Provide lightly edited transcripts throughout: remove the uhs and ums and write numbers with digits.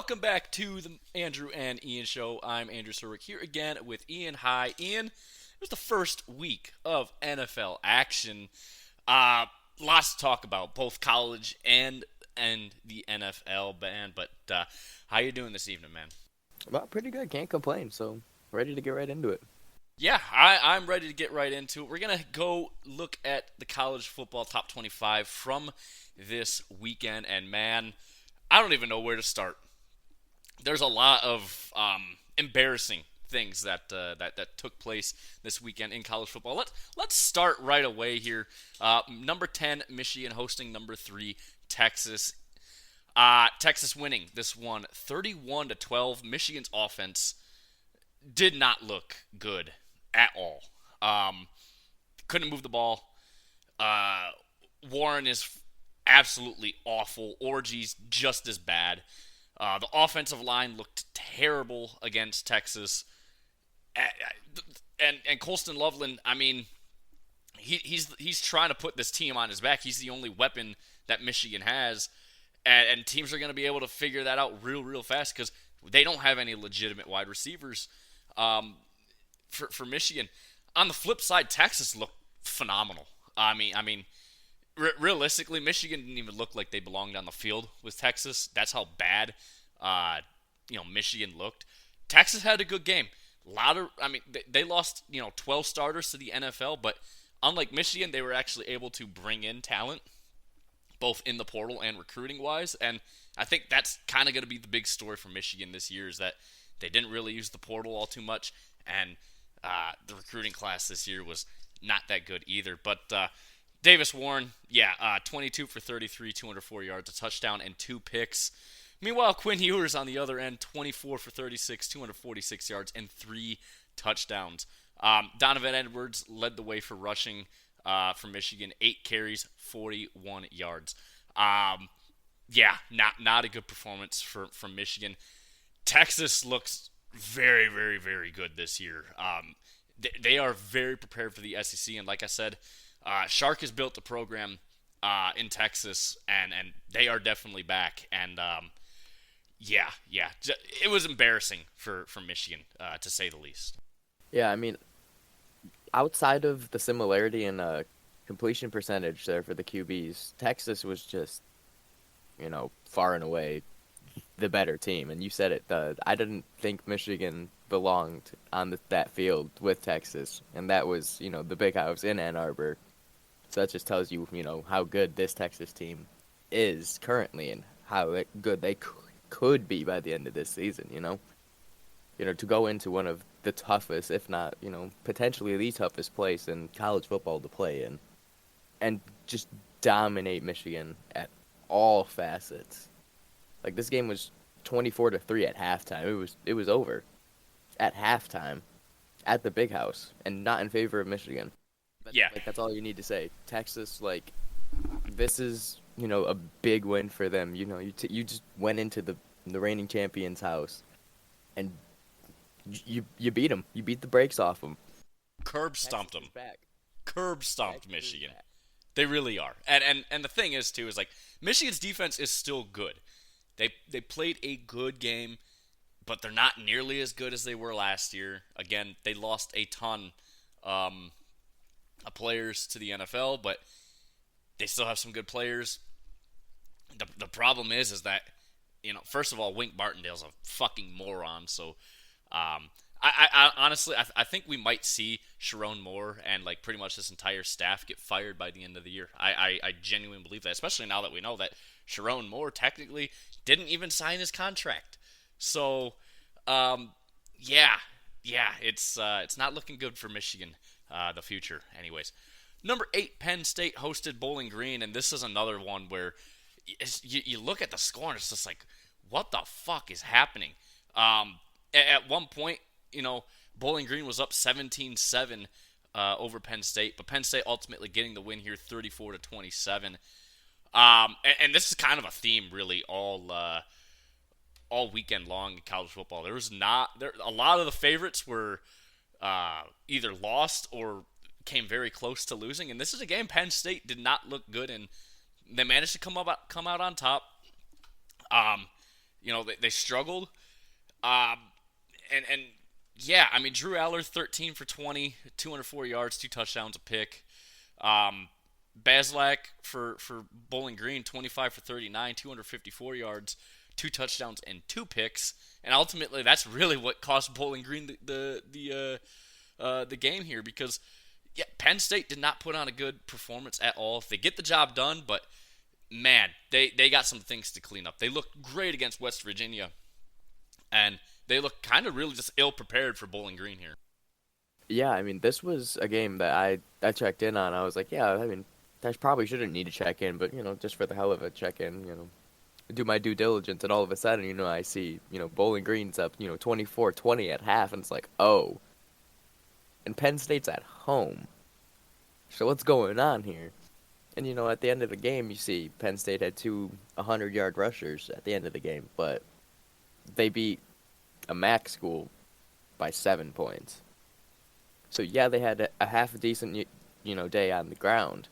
welcome back to the Andrew and Ian Show. I'm Andrew Serwick here again with Ian. Hi, Ian. It was the first week of NFL action. Lots to talk about, both college and the NFL, man. But how you doing this evening, man? Well, pretty good. Can't complain. So, ready to get right into it. Yeah, I'm ready to get right into it. We're going to go look at the college football top 25 from this weekend. And, man, I don't even know where to start. There's a lot of embarrassing things that took place this weekend in college football. Let's start right away here. Number 10, Michigan hosting number 3, Texas. Texas winning this one 31-12. Michigan's offense did not look good at all. Couldn't move the ball. Warren is absolutely awful. Orgy's just as bad. The offensive line looked terrible against Texas. And Colston Loveland, I mean, he's trying to put this team on his back. He's the only weapon that Michigan has. And teams are going to be able to figure that out real fast because they don't have any legitimate wide receivers for Michigan. On the flip side, Texas looked phenomenal. I mean, realistically, Michigan didn't even look like they belonged on the field with Texas. That's how bad, Michigan looked. Texas had a good game. They lost 12 starters to the NFL, but unlike Michigan, they were actually able to bring in talent, both in the portal and recruiting-wise. And I think that's kind of going to be the big story for Michigan this year is that they didn't really use the portal all too much, and the recruiting class this year was not that good either. But Davis Warren, 22 for 33, 204 yards, a touchdown, and 2 picks. Meanwhile, Quinn Ewers on the other end, 24 for 36, 246 yards, and 3 touchdowns. Donovan Edwards led the way for rushing for Michigan, 8 carries, 41 yards. Not a good performance from Michigan. Texas looks very, very, very good this year. They are very prepared for the SEC, and like I said, Shark has built the program in Texas, and they are definitely back. And it was embarrassing for Michigan, to say the least. Yeah, I mean, outside of the similarity in completion percentage there for the QBs, Texas was just, far and away the better team. And you said it. I didn't think Michigan belonged on that field with Texas, and that was, the big house in Ann Arbor. So that just tells you, how good this Texas team is currently and how good they could be by the end of this season, to go into one of the toughest, if not, potentially the toughest place in college football to play in and just dominate Michigan at all facets. Like, this game was 24-3 at halftime. It was over at halftime at the big house and not in favor of Michigan. That's all you need to say. Texas, this is, a big win for them. You just went into the reigning champion's house and you beat them. You beat the brakes off them. Curb stomped them. Curb stomped Texas Michigan. They really are. And the thing is, too, is Michigan's defense is still good. They played a good game, but they're not nearly as good as they were last year. Again, they lost a ton of players to the NFL, but they still have some good players. The problem is that, first of all, Wink Martindale's a fucking moron, so I honestly think we might see Sharon Moore and pretty much this entire staff get fired by the end of the year. I genuinely believe that, especially now that we know that Sharon Moore technically didn't even sign his contract. So it's not looking good for Michigan, the future. Anyways, number 8, Penn State hosted Bowling Green, and this is another one where you look at the score and it's just what the fuck is happening? At one point, Bowling Green was up 17-7 over Penn State, but Penn State ultimately getting the win here, 34-27. And this is kind of a theme, really, all weekend long in college football. A lot of the favorites were either lost or came very close to losing, and this is a game Penn State did not look good in. They managed to come out on top. They struggled. Um, and yeah, I mean, Drew Aller, 13 for 20, 204 yards, 2 touchdowns, a pick. Um, Bazelak for Bowling Green, 25 for 39, 254 yards, 2 touchdowns, and 2 picks. And ultimately, that's really what cost Bowling Green the game here, because yeah, Penn State did not put on a good performance at all. They get the job done, but man, they got some things to clean up. They looked great against West Virginia, and they look kind of really just ill prepared for Bowling Green here. Yeah, I mean, this was a game that I checked in on. I was like, yeah, I mean, I probably shouldn't need to check in, but just for the hell of a check in, do my due diligence, and all of a sudden, I see, Bowling Green's up, 24-20 at half, and it's like, oh, and Penn State's at home. So what's going on here? And at the end of the game, you see Penn State had two 100-yard rushers at the end of the game, but they beat a MAC school by 7 points. So yeah, they had a half a decent, day on the ground.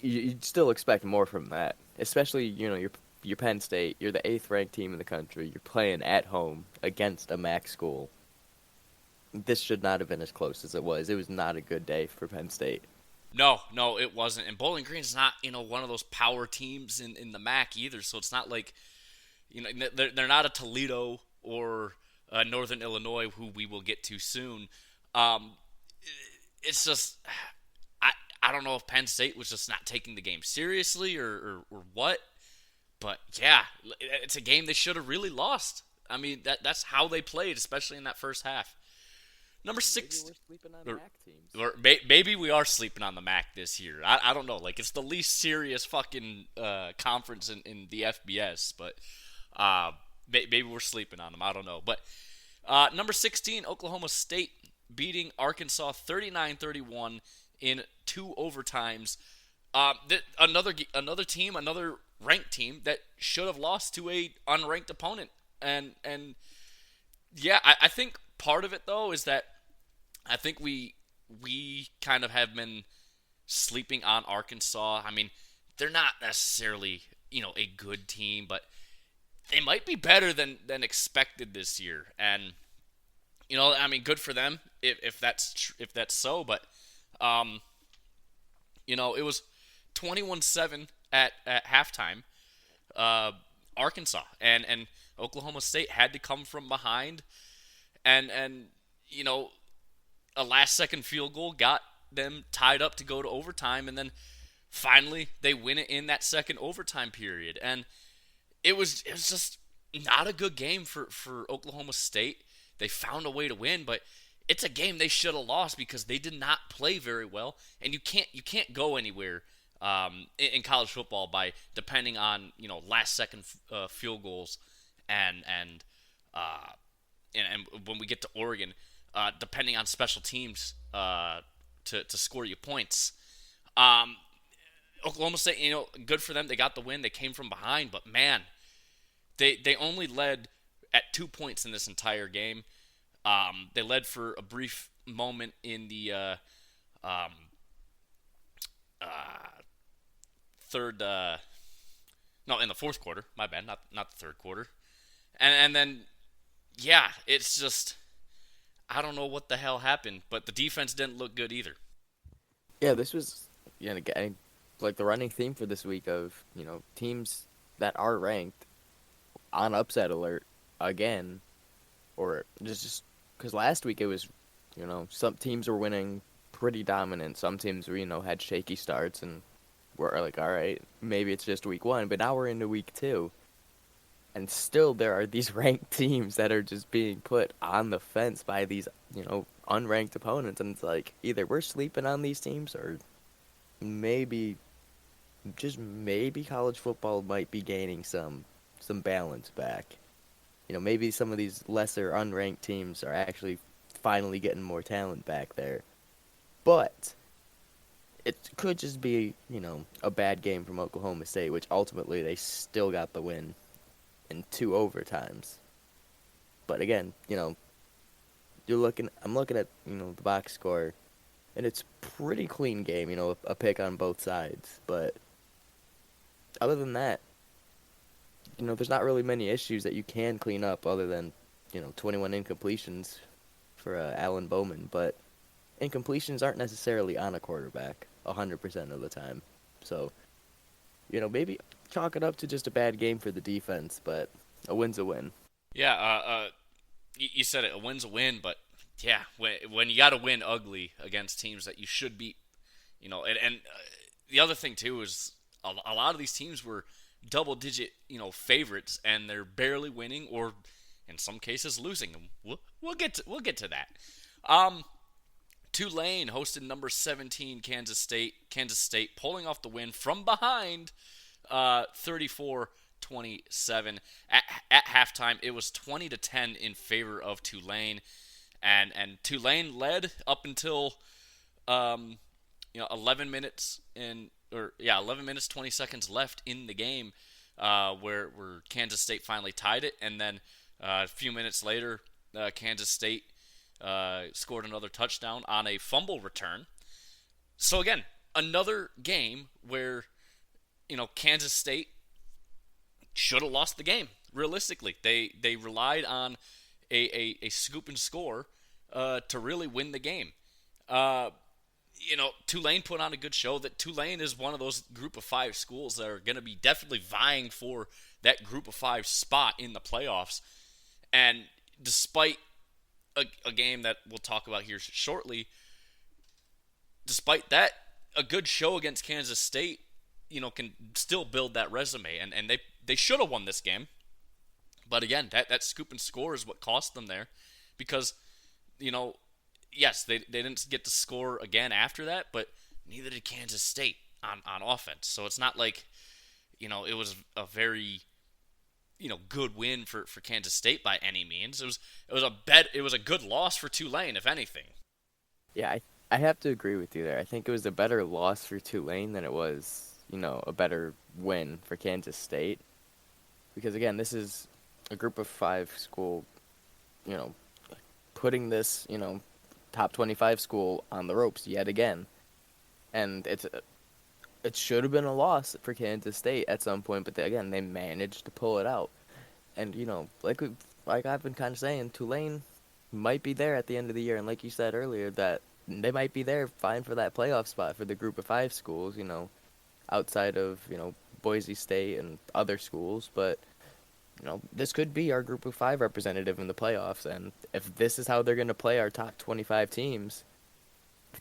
You'd still expect more from that, especially you're Penn State. You're the eighth ranked team in the country. You're playing at home against a MAC school. This should not have been as close as it was. It was not a good day for Penn State. No, it wasn't. And Bowling Green's not, one of those power teams in the MAC either. So it's not like, they're not a Toledo or Northern Illinois, who we will get to soon. Um, it's just, I don't know if Penn State was just not taking the game seriously or what. But yeah, it's a game they should have really lost. I mean, that's how they played, especially in that first half. Number Maybe six, we're sleeping on or, MAC teams. maybe we are sleeping on the MAC this year. I don't know. Like, it's the least serious fucking conference in the FBS, but maybe we're sleeping on them. I don't know. But number 16, Oklahoma State beating Arkansas 39-31 in 2 overtimes. Another team, another ranked team that should have lost to a unranked opponent, and yeah, I think part of it though is that I think we kind of have been sleeping on Arkansas. I mean, they're not necessarily a good team, but they might be better than expected this year, and I mean, good for them if that's so, but it was 21-7 at halftime. Arkansas and Oklahoma State had to come from behind, and a last second field goal got them tied up to go to overtime, and then finally they win it in that second overtime period. And it was just not a good game for Oklahoma State. They found a way to win, but it's a game they should have lost because they did not play very well, and you can't go anywhere in college football by depending on last second field goals and when we get to Oregon, depending on special teams to score you points. Oklahoma State, good for them. They got the win. They came from behind, but man, they only led at 2 points in this entire game. They led for a brief moment in the third. No, in the fourth quarter. My bad, not the third quarter. And then, yeah, it's just I don't know what the hell happened, but the defense didn't look good either. Yeah, this was like the running theme for this week of teams that are ranked on upset alert again, or just because last week it was some teams were winning pretty dominant, some teams were had shaky starts, and we're like, all right, maybe it's just week one, but now we're into week two. And still, there are these ranked teams that are just being put on the fence by these, unranked opponents. And it's like, either we're sleeping on these teams, or maybe, just maybe college football might be gaining some balance back. Maybe some of these lesser unranked teams are actually finally getting more talent back there. But it could just be, a bad game from Oklahoma State, which ultimately they still got the win in 2 overtimes. But again, I'm looking at, the box score, and it's pretty clean game, a pick on both sides. But other than that, there's not really many issues that you can clean up other than, 21 incompletions for Alan Bowman. But incompletions aren't necessarily on a quarterback 100% of the time. So, maybe chalk it up to just a bad game for the defense, but a win's a win. Yeah, you said it. A win's a win, but yeah, when you got to win ugly against teams that you should beat, and the other thing too is a lot of these teams were double-digit, favorites, and they're barely winning, or in some cases losing. We'll get to that. Um, Tulane hosted number 17 Kansas State. Kansas State pulling off the win from behind, 34-27 at halftime. It was 20-10 in favor of Tulane, and Tulane led up until 11 minutes 11 minutes 20 seconds left in the game, where Kansas State finally tied it, and then a few minutes later, Kansas State scored another touchdown on a fumble return. So again, another game where Kansas State should have lost the game. Realistically, they relied on a scoop and score to really win the game. Tulane put on a good show. That Tulane is one of those group of 5 schools that are going to be definitely vying for that group of 5 spot in the playoffs. And despite a game that we'll talk about here shortly, despite that, a good show against Kansas State, can still build that resume. And they should have won this game. But again, that scoop and score is what cost them there. Because, yes, they didn't get to score again after that, but neither did Kansas State on offense. So it's not like, it was a very, good win for Kansas State by any means. It was a good loss for Tulane, if anything. Yeah, I have to agree with you there. I think it was a better loss for Tulane than it was, a better win for Kansas State. Because, again, this is a group of 5 school, putting this, top 25 school on the ropes yet again. And it should have been a loss for Kansas State at some point, but again, they managed to pull it out. And, like I've been kind of saying, Tulane might be there at the end of the year. And like you said earlier, that they might be there fine for that playoff spot for the group of 5 schools, outside of, Boise State and other schools. But, this could be our group of 5 representative in the playoffs. And if this is how they're going to play our top 25 teams,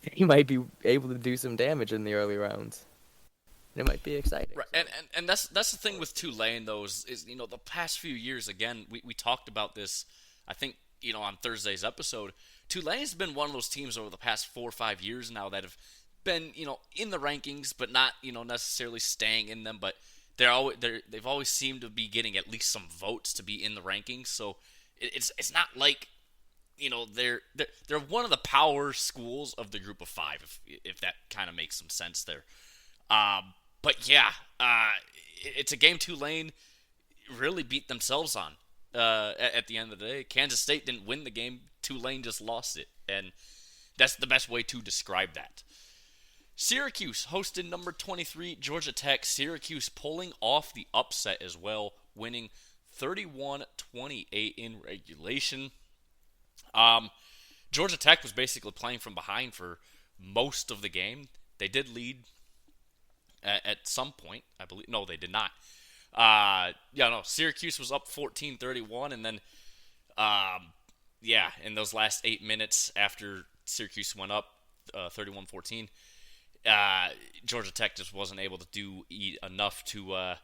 they might be able to do some damage in the early rounds. It might be exciting. Right, and that's the thing with Tulane, though, is the past few years, again, we talked about this, I think, on Thursday's episode. Tulane's been one of those teams over the past 4 or 5 years now that have been, in the rankings, but not, necessarily staying in them, but they've always seemed to be getting at least some votes to be in the rankings. So it's not like, they're one of the power schools of the group of 5, if that kind of makes some sense there. But yeah, it's a game Tulane really beat themselves on at the end of the day. Kansas State didn't win the game. Tulane just lost it. And that's the best way to describe that. Syracuse hosted number 23 Georgia Tech. Syracuse pulling off the upset as well, winning 31-28 in regulation. Georgia Tech was basically playing from behind for most of the game. They did lead at some point, I believe. No, they did not. Syracuse was up 14-31, and then, in those last 8 minutes after Syracuse went up 31-14, Georgia Tech just wasn't able to do enough to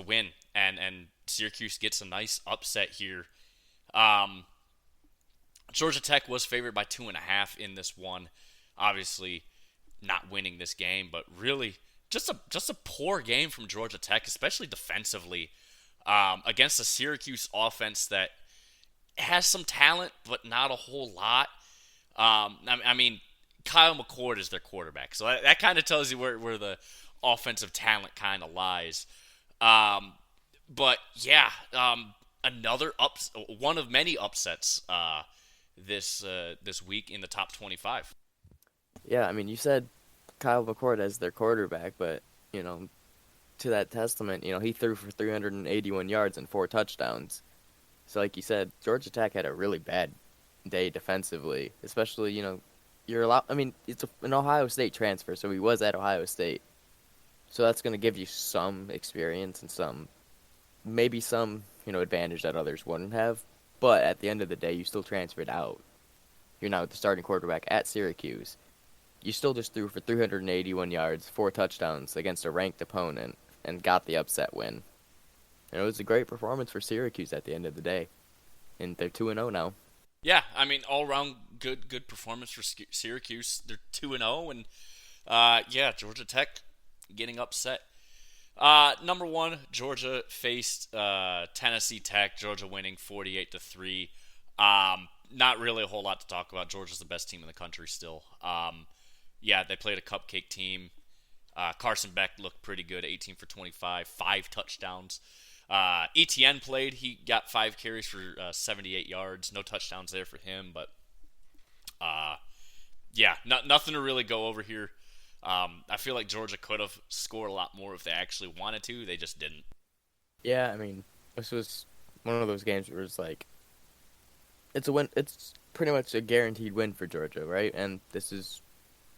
win, and Syracuse gets a nice upset here. Georgia Tech was favored by 2.5 in this one. Obviously, not winning this game, but really just a poor game from Georgia Tech, especially defensively, against a Syracuse offense that has some talent, but not a whole lot. I mean, Kyle McCord is their quarterback, so that kind of tells you where the offensive talent kind of lies. But yeah, one of many upsets this week in the top 25. Yeah, I mean, you said Kyle McCord as their quarterback, but, to that testament, he threw for 381 yards and 4 touchdowns. So like you said, Georgia Tech had a really bad day defensively, especially, you're allowed. I mean, it's an Ohio State transfer, so he was at Ohio State. So that's going to give you some experience and maybe some, advantage that others wouldn't have. But at the end of the day, you still transferred out. You're now the starting quarterback at Syracuse. You still just threw for 381 yards, 4 touchdowns against a ranked opponent, and got the upset win. And it was a great performance for Syracuse at the end of the day. And they're 2-0 now. Yeah, I mean, all around good performance for Syracuse. They're 2-0, and yeah, Georgia Tech getting upset. Number one, Georgia faced Tennessee Tech. Georgia winning 48-3. Not really a whole lot to talk about. Georgia's the best team in the country still. Yeah, they played a cupcake team. Carson Beck looked pretty good, 18 for 25, 5 touchdowns. Etienne played. He got 5 carries for 78 yards. No touchdowns there for him, but yeah, nothing to really go over here. I feel like Georgia could have scored a lot more if they actually wanted to. They just didn't. Yeah, I mean, this was one of those games where it's like, it's a win. It's pretty much a guaranteed win for Georgia, right? And this is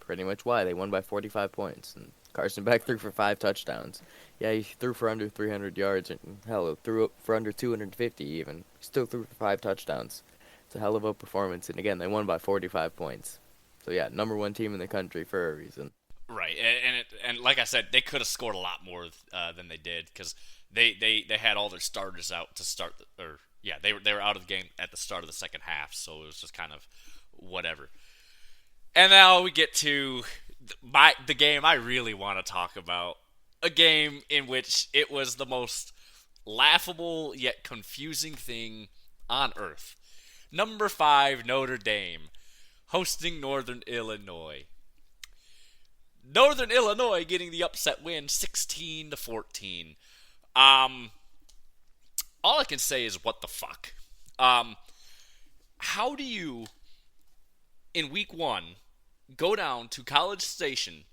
pretty much why they won by 45 points. And Carson Beck threw for 5 touchdowns. Yeah, he threw for under 300 yards, and hell, threw for under 250 even. Still threw for 5 touchdowns. It's a hell of a performance. And again, they won by 45 points. So yeah, number one team in the country for a reason. Right, and like I said, they could have scored a lot more than they did because they had all their starters out to start, they were out of the game at the start of the second half, so it was just kind of whatever. And now we get to the game I really want to talk about, a game in which it was the most laughable yet confusing thing on earth. Number 5, Notre Dame, hosting Northern Illinois. Northern Illinois getting the upset win, 16-14. All I can say is, what the fuck? How do you, in week 1, go down to College Station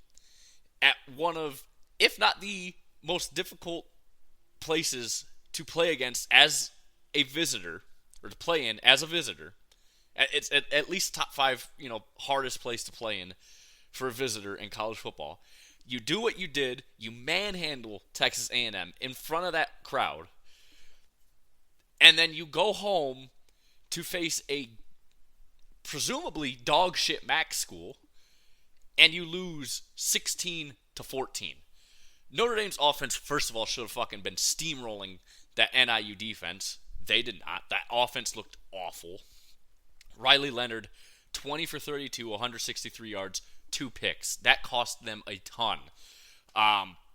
at one of, if not the most difficult places to play against as a visitor, or to play in as a visitor? It's at least top 5, hardest place to play in for a visitor in college football. You do what you did. You manhandle Texas A&M in front of that crowd. And then you go home to face a presumably dog shit MAC school, and you lose 16-14. Notre Dame's offense, first of all, should have fucking been steamrolling that NIU defense. They did not. That offense looked awful. Riley Leonard, 20 for 32, 163 yards, 2 picks. That cost them a ton.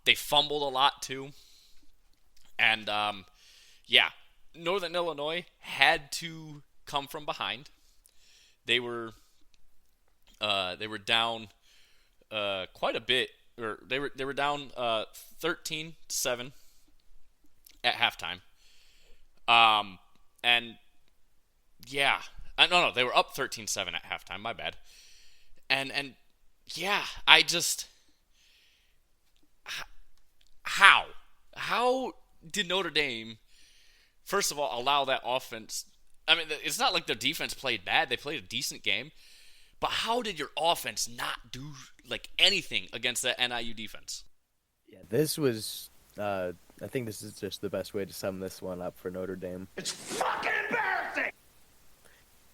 They fumbled a lot too. And yeah, Northern Illinois had to come from behind. They were down quite a bit, or they were down 13-7 at halftime. And yeah, no, they were up 13-7 at halftime. My bad. And yeah, I just, how did Notre Dame, first of all, allow that offense? I mean, it's not like their defense played bad. They played a decent game. But how did your offense not do like anything against that NIU defense? Yeah, this was, I think this is just the best way to sum this one up for Notre Dame. It's fucking embarrassing!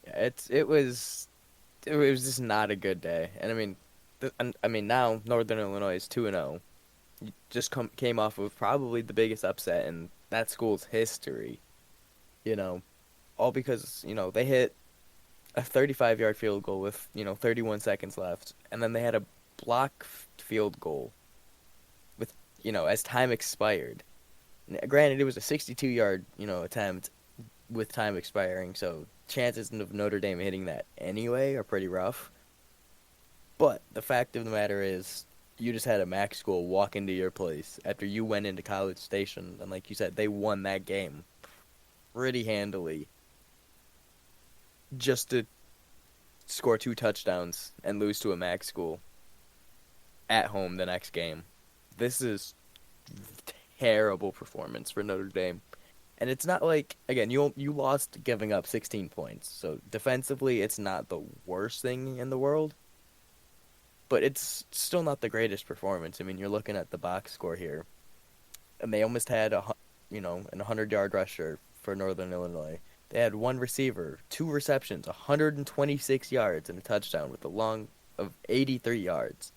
Yeah, it was just not a good day. And I mean, now Northern Illinois is 2-0. You just came off of probably the biggest upset in that school's history. All because, they hit a 35-yard field goal with, 31 seconds left. And then they had a block field goal with, as time expired. Granted, it was a 62-yard, attempt with time expiring. So chances of Notre Dame hitting that anyway are pretty rough. But the fact of the matter is, you just had a MAC school walk into your place after you went into College Station. And like you said, they won that game pretty handily. Just to score 2 touchdowns and lose to a MAC school at home the next game. This is terrible performance for Notre Dame. And it's not like, again, you lost giving up 16 points. So defensively, it's not the worst thing in the world, but it's still not the greatest performance. I mean, you're looking at the box score here, and they almost had an 100-yard rusher for Northern Illinois. They had one receiver, two receptions, 126 yards, and a touchdown with a long of 83 yards.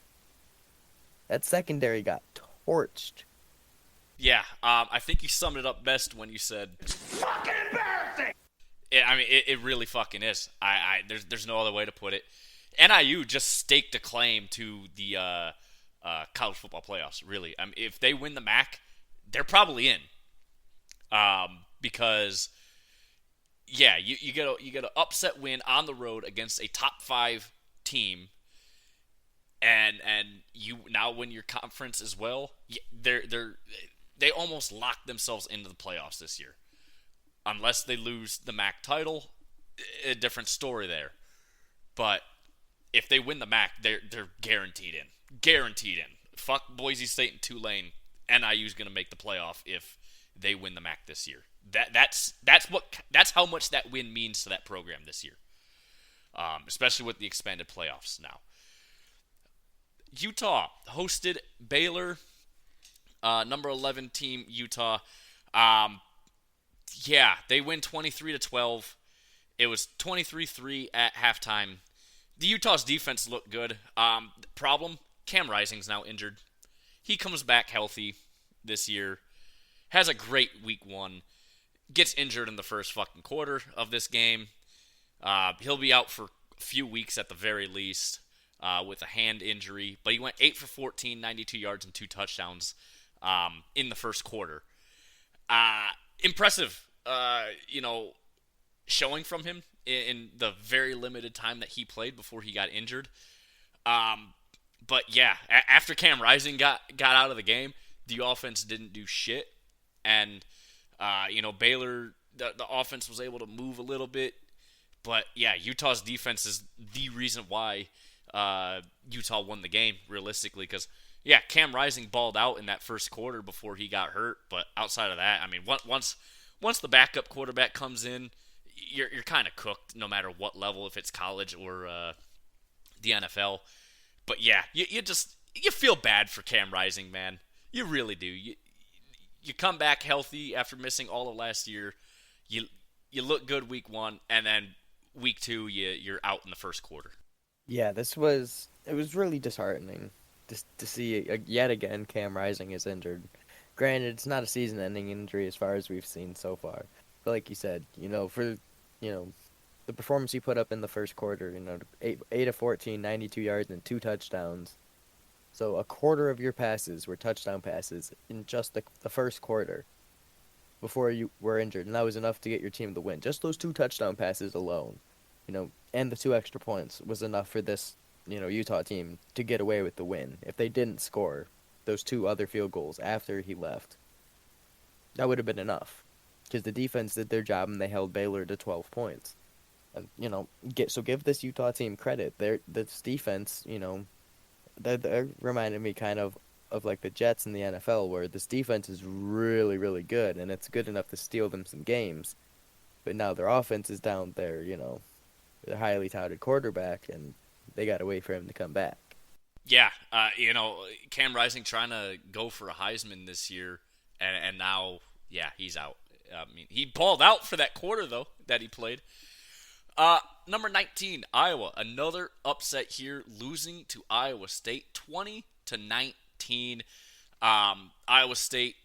That secondary got torched. Yeah, I think you summed it up best when you said, Fucking embarrassing! it really fucking is. There's no other way to put it. NIU just staked a claim to the college football playoffs. Really, I mean, if they win the MAC, they're probably in. Because yeah, you get an upset win on the road against a top 5 team, and you now win your conference as well. They almost locked themselves into the playoffs this year, unless they lose the MAC title. A different story there, but if they win the MAC, they're guaranteed in. Guaranteed in. Fuck Boise State and Tulane. NIU's gonna make the playoff if they win the MAC this year. That's how much that win means to that program this year. Especially with the expanded playoffs now. Utah hosted Baylor, number 11 team Utah. Yeah, they win 23-12. It was 23-3 at halftime. The Utah's defense looked good. Problem, Cam Rising's now injured. He comes back healthy this year. Has a great week 1. Gets injured in the first fucking quarter of this game. He'll be out for a few weeks at the very least with a hand injury. But he went 8 for 14, 92 yards, and 2 touchdowns in the first quarter. Impressive, showing from him in the very limited time that he played before he got injured. But yeah, after Cam Rising got out of the game, the offense didn't do shit. And, Baylor, the offense was able to move a little bit. But yeah, Utah's defense is the reason why Utah won the game, realistically. Because, yeah, Cam Rising balled out in that first quarter before he got hurt. But outside of that, I mean, once the backup quarterback comes in, you're kind of cooked no matter what level, if it's college or the NFL. But yeah, you feel bad for Cam Rising, man. You really do. You come back healthy after missing all of last year. You look good week 1, and then week 2 you're out in the first quarter. Yeah, it was really disheartening to see yet again Cam Rising is injured. Granted, it's not a season-ending injury as far as we've seen so far. But like you said, for the performance he put up in the first quarter, 8 of 14, 92 yards, and 2 touchdowns. So a quarter of your passes were touchdown passes in just the first quarter before you were injured, and that was enough to get your team the win. Just those 2 touchdown passes alone, and the 2 extra points was enough for this, Utah team to get away with the win. If they didn't score those 2 other field goals after he left, that would have been enough, because the defense did their job and they held Baylor to 12 points. And, give this Utah team credit. This defense, That reminded me kind of like the Jets in the NFL, where this defense is really, really good, and it's good enough to steal them some games. But now their offense is down there, their highly touted quarterback, and they got to wait for him to come back. Yeah, Cam Rising trying to go for a Heisman this year, and now, yeah, he's out. I mean, he balled out for that quarter, though, that he played. Number 19, Iowa. Another upset here, losing to Iowa State, 20-19. Iowa State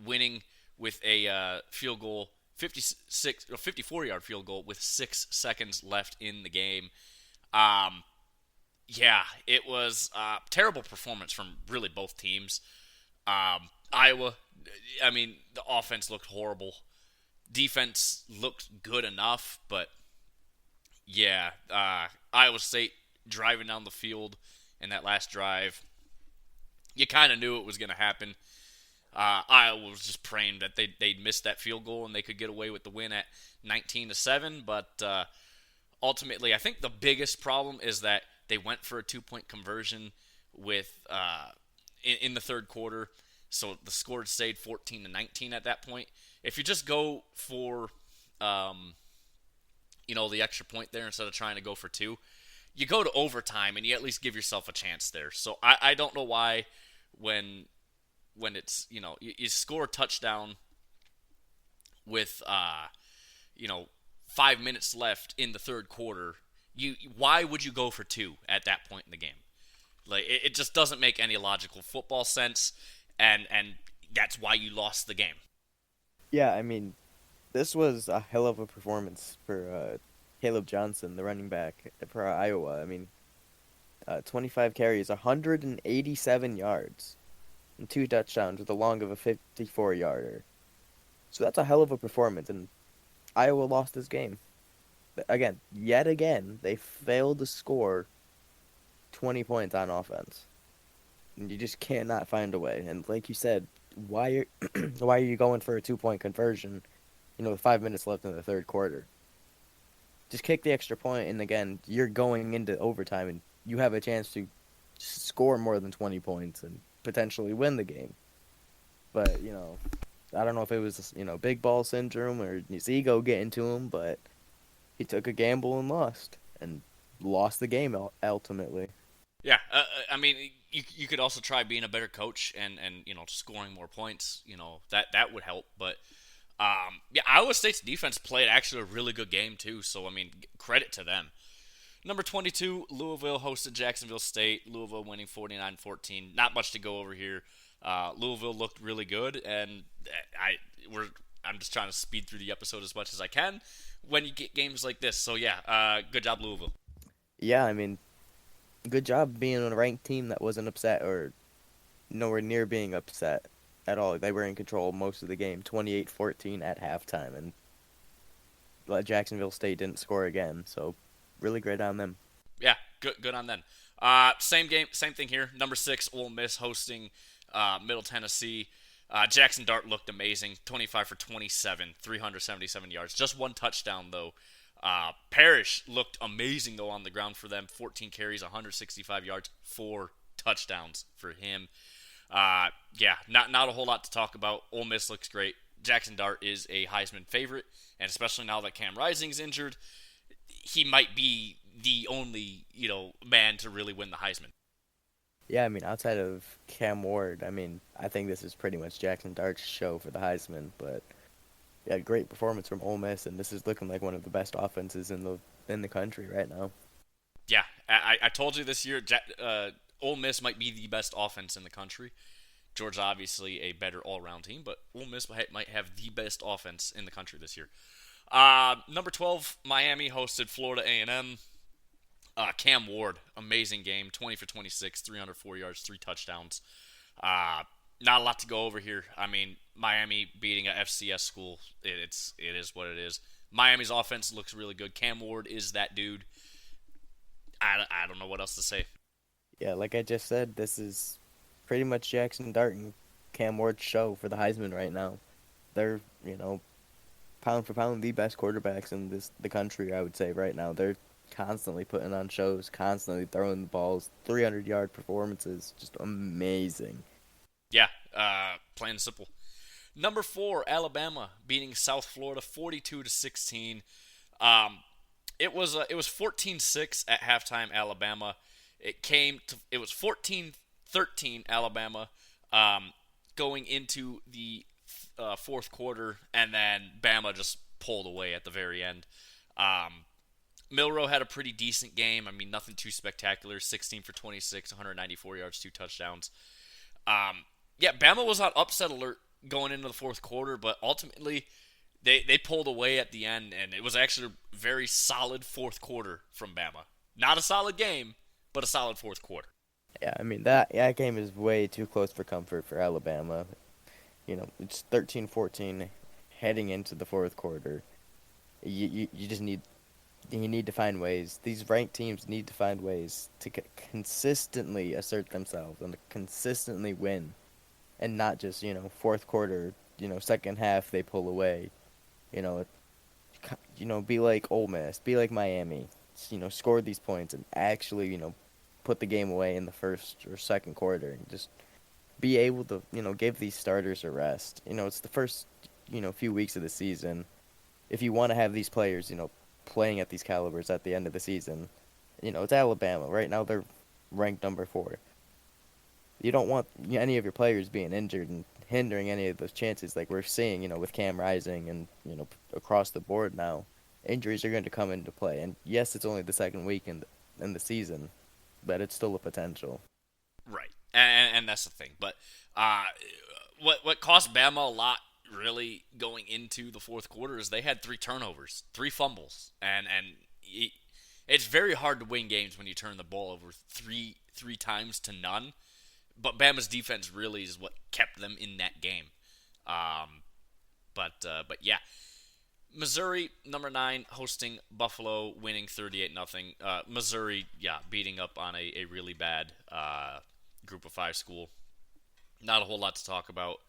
winning with a field goal, 54-yard field goal with 6 seconds left in the game. Yeah, it was a terrible performance from really both teams. Iowa, I mean, the offense looked horrible. Defense looked good enough, but yeah, Iowa State driving down the field in that last drive, you kind of knew it was going to happen. Iowa was just praying that they'd miss that field goal and they could get away with the win at 19-7, but ultimately, I think the biggest problem is that they went for a 2-point conversion with in the third quarter. So the score stayed 14-19 at that point. If you just go for, the extra point there instead of trying to go for two, you go to overtime and you at least give yourself a chance there. So I don't know why when it's, you score a touchdown with, 5 minutes left in the third quarter, why would you go for two at that point in the game? Like, it just doesn't make any logical football sense, and that's why you lost the game. Yeah, I mean, this was a hell of a performance for Caleb Johnson, the running back for Iowa. I mean, 25 carries, 187 yards, and 2 touchdowns with a long of a 54-yarder. So that's a hell of a performance, and Iowa lost this game. Yet again, they failed to score 20 points on offense. And you just cannot find a way. And like you said, why are you going for a 2-point conversion, with 5 minutes left in the third quarter? Just kick the extra point, and again, you're going into overtime, and you have a chance to score more than 20 points and potentially win the game. But, I don't know if it was, big ball syndrome or his ego getting to him, but he took a gamble and lost the game ultimately. Yeah, I mean, you could also try being a better coach and scoring more points. That would help. But Iowa State's defense played actually a really good game too. So I mean, credit to them. Number 22, Louisville hosted Jacksonville State. Louisville winning 49-14. Not much to go over here. Louisville looked really good, and I'm just trying to speed through the episode as much as I can when you get games like this. So yeah, good job, Louisville. Yeah, I mean, good job being on a ranked team that wasn't upset or nowhere near being upset at all. They were in control most of the game, 28-14 at halftime, and Jacksonville State didn't score again. So really great on them. Yeah, good on them. Same game, same thing here. Number 6, Ole Miss hosting Middle Tennessee. Jackson Dart looked amazing, 25 for 27, 377 yards. Just 1 touchdown, though. Parrish looked amazing, though, on the ground for them. 14 carries, 165 yards, 4 touchdowns for him. Not a whole lot to talk about. Ole Miss looks great. Jackson Dart is a Heisman favorite, and especially now that Cam Rising's injured, he might be the only, man to really win the Heisman. Yeah, I mean, outside of Cam Ward, I mean, I think this is pretty much Jackson Dart's show for the Heisman. But yeah, great performance from Ole Miss, and this is looking like one of the best offenses in the country right now. Yeah, I told you this year, Ole Miss might be the best offense in the country. Georgia obviously a better all-around team, but Ole Miss might have the best offense in the country this year. Number 12, Miami hosted Florida A&M. Cam Ward, amazing game, 20 for 26, 304 yards, 3 touchdowns. Not a lot to go over here. I mean, Miami beating a FCS school, it is what it is. Miami's offense looks really good. Cam Ward is that dude. I don't know what else to say. Yeah, like I just said, this is pretty much Jackson Dart and Cam Ward's show for the Heisman right now. They're, pound for pound, the best quarterbacks in the country, I would say, right now. They're constantly putting on shows, constantly throwing the balls, 300-yard performances, just amazing. Yeah, plain and simple. Number 4, Alabama beating South Florida 42-16. It was 14-6 at halftime. Alabama. It was 14-13 Alabama going into the fourth quarter, and then Bama just pulled away at the very end. Milroe had a pretty decent game. I mean, nothing too spectacular. 16 for 26, 194 yards, 2 touchdowns. Bama was on upset alert going into the fourth quarter, but ultimately they pulled away at the end, and it was actually a very solid fourth quarter from Bama. Not a solid game, but a solid fourth quarter. Yeah, I mean, that game is way too close for comfort for Alabama. It's 13-14 heading into the fourth quarter. You just need to find ways. These ranked teams need to find ways to consistently assert themselves and to consistently win, and not just fourth quarter, second half they pull away. Be like Ole Miss, be like Miami. Score these points and actually put the game away in the first or second quarter and just be able to, give these starters a rest. It's the first, few weeks of the season. If you want to have these players, playing at these calibers at the end of the season, it's Alabama. Right now they're ranked number 4. You don't want any of your players being injured and hindering any of those chances like we're seeing, with Cam Rising and, across the board now. Injuries are going to come into play. And yes, it's only the second week in the season, but it's still a potential. Right, and that's the thing. But what cost Bama a lot really going into the fourth quarter is they had 3 turnovers, 3 fumbles, and it's very hard to win games when you turn the ball over three times to none. But Bama's defense really is what kept them in that game. But yeah, Missouri number 9 hosting Buffalo, winning 38-0. Missouri, yeah, beating up on a really bad Group of 5 school. Not a whole lot to talk about.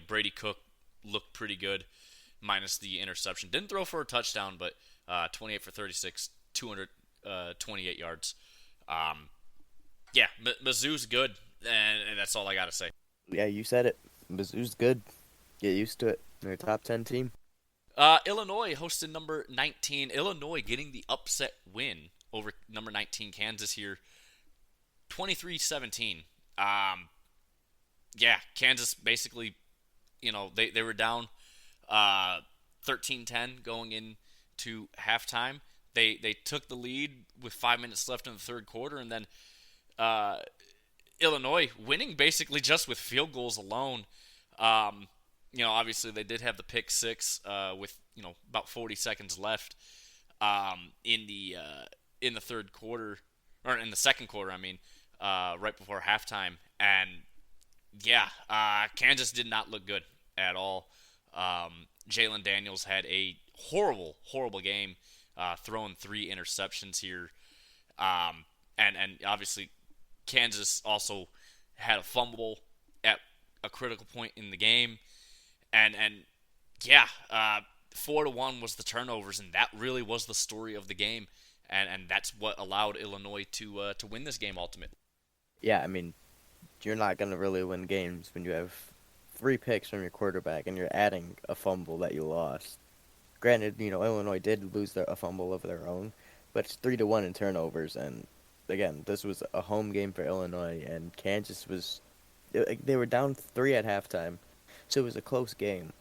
Brady Cook looked pretty good, minus the interception. Didn't throw for a touchdown, but 28 for 36, 228 yards. Yeah, Mizzou's good, and that's all I got to say. Yeah, you said it. Mizzou's good. Get used to it. They're a top 10 team. Illinois hosted number 19. Illinois getting the upset win over number 19 Kansas here, 23-17. Yeah, Kansas basically, they were down 13-10 going into halftime. They took the lead with 5 minutes left in the third quarter, and then Illinois winning basically just with field goals alone. Obviously they did have the pick 6 with about 40 seconds left in the third quarter, or in the second quarter, I mean, right before halftime. And yeah, Kansas did not look good at all. Jalen Daniels had a horrible game, throwing 3 interceptions here. And obviously Kansas also had a fumble at a critical point in the game. And yeah, 4-1 was the turnovers, and that really was the story of the game. And that's what allowed Illinois to win this game ultimately. Yeah, I mean, you're not going to really win games when you have 3 picks from your quarterback and you're adding a fumble that you lost. Granted, Illinois did lose a fumble of their own, but it's 3-1 in turnovers. And again, this was a home game for Illinois, and Kansas they were down 3 at halftime, so it was a close game.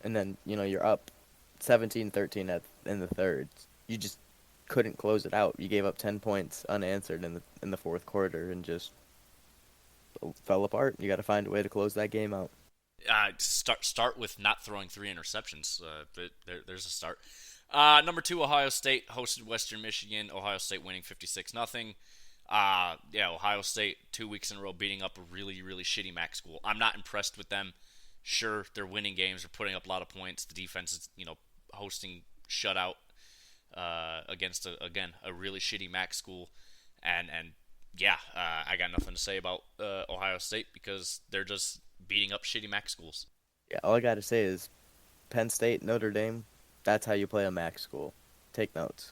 And then, you're up 17-13 in the third. You just couldn't close it out. You gave up 10 points unanswered in the fourth quarter and just fell apart. You got to find a way to close that game out. Start with not throwing 3 interceptions. There's a start. Number 2, Ohio State hosted Western Michigan. Ohio State winning 56-0. Yeah, Ohio State 2 weeks in a row beating up a really, really shitty MAC school. I'm not impressed with them. Sure, they're winning games. They're putting up a lot of points. The defense is, hosting shutout against a really shitty MAC school. And yeah, I got nothing to say about Ohio State because they're just beating up shitty MAC schools. Yeah, all I got to say is Penn State, Notre Dame, that's how you play a MAC school. Take notes.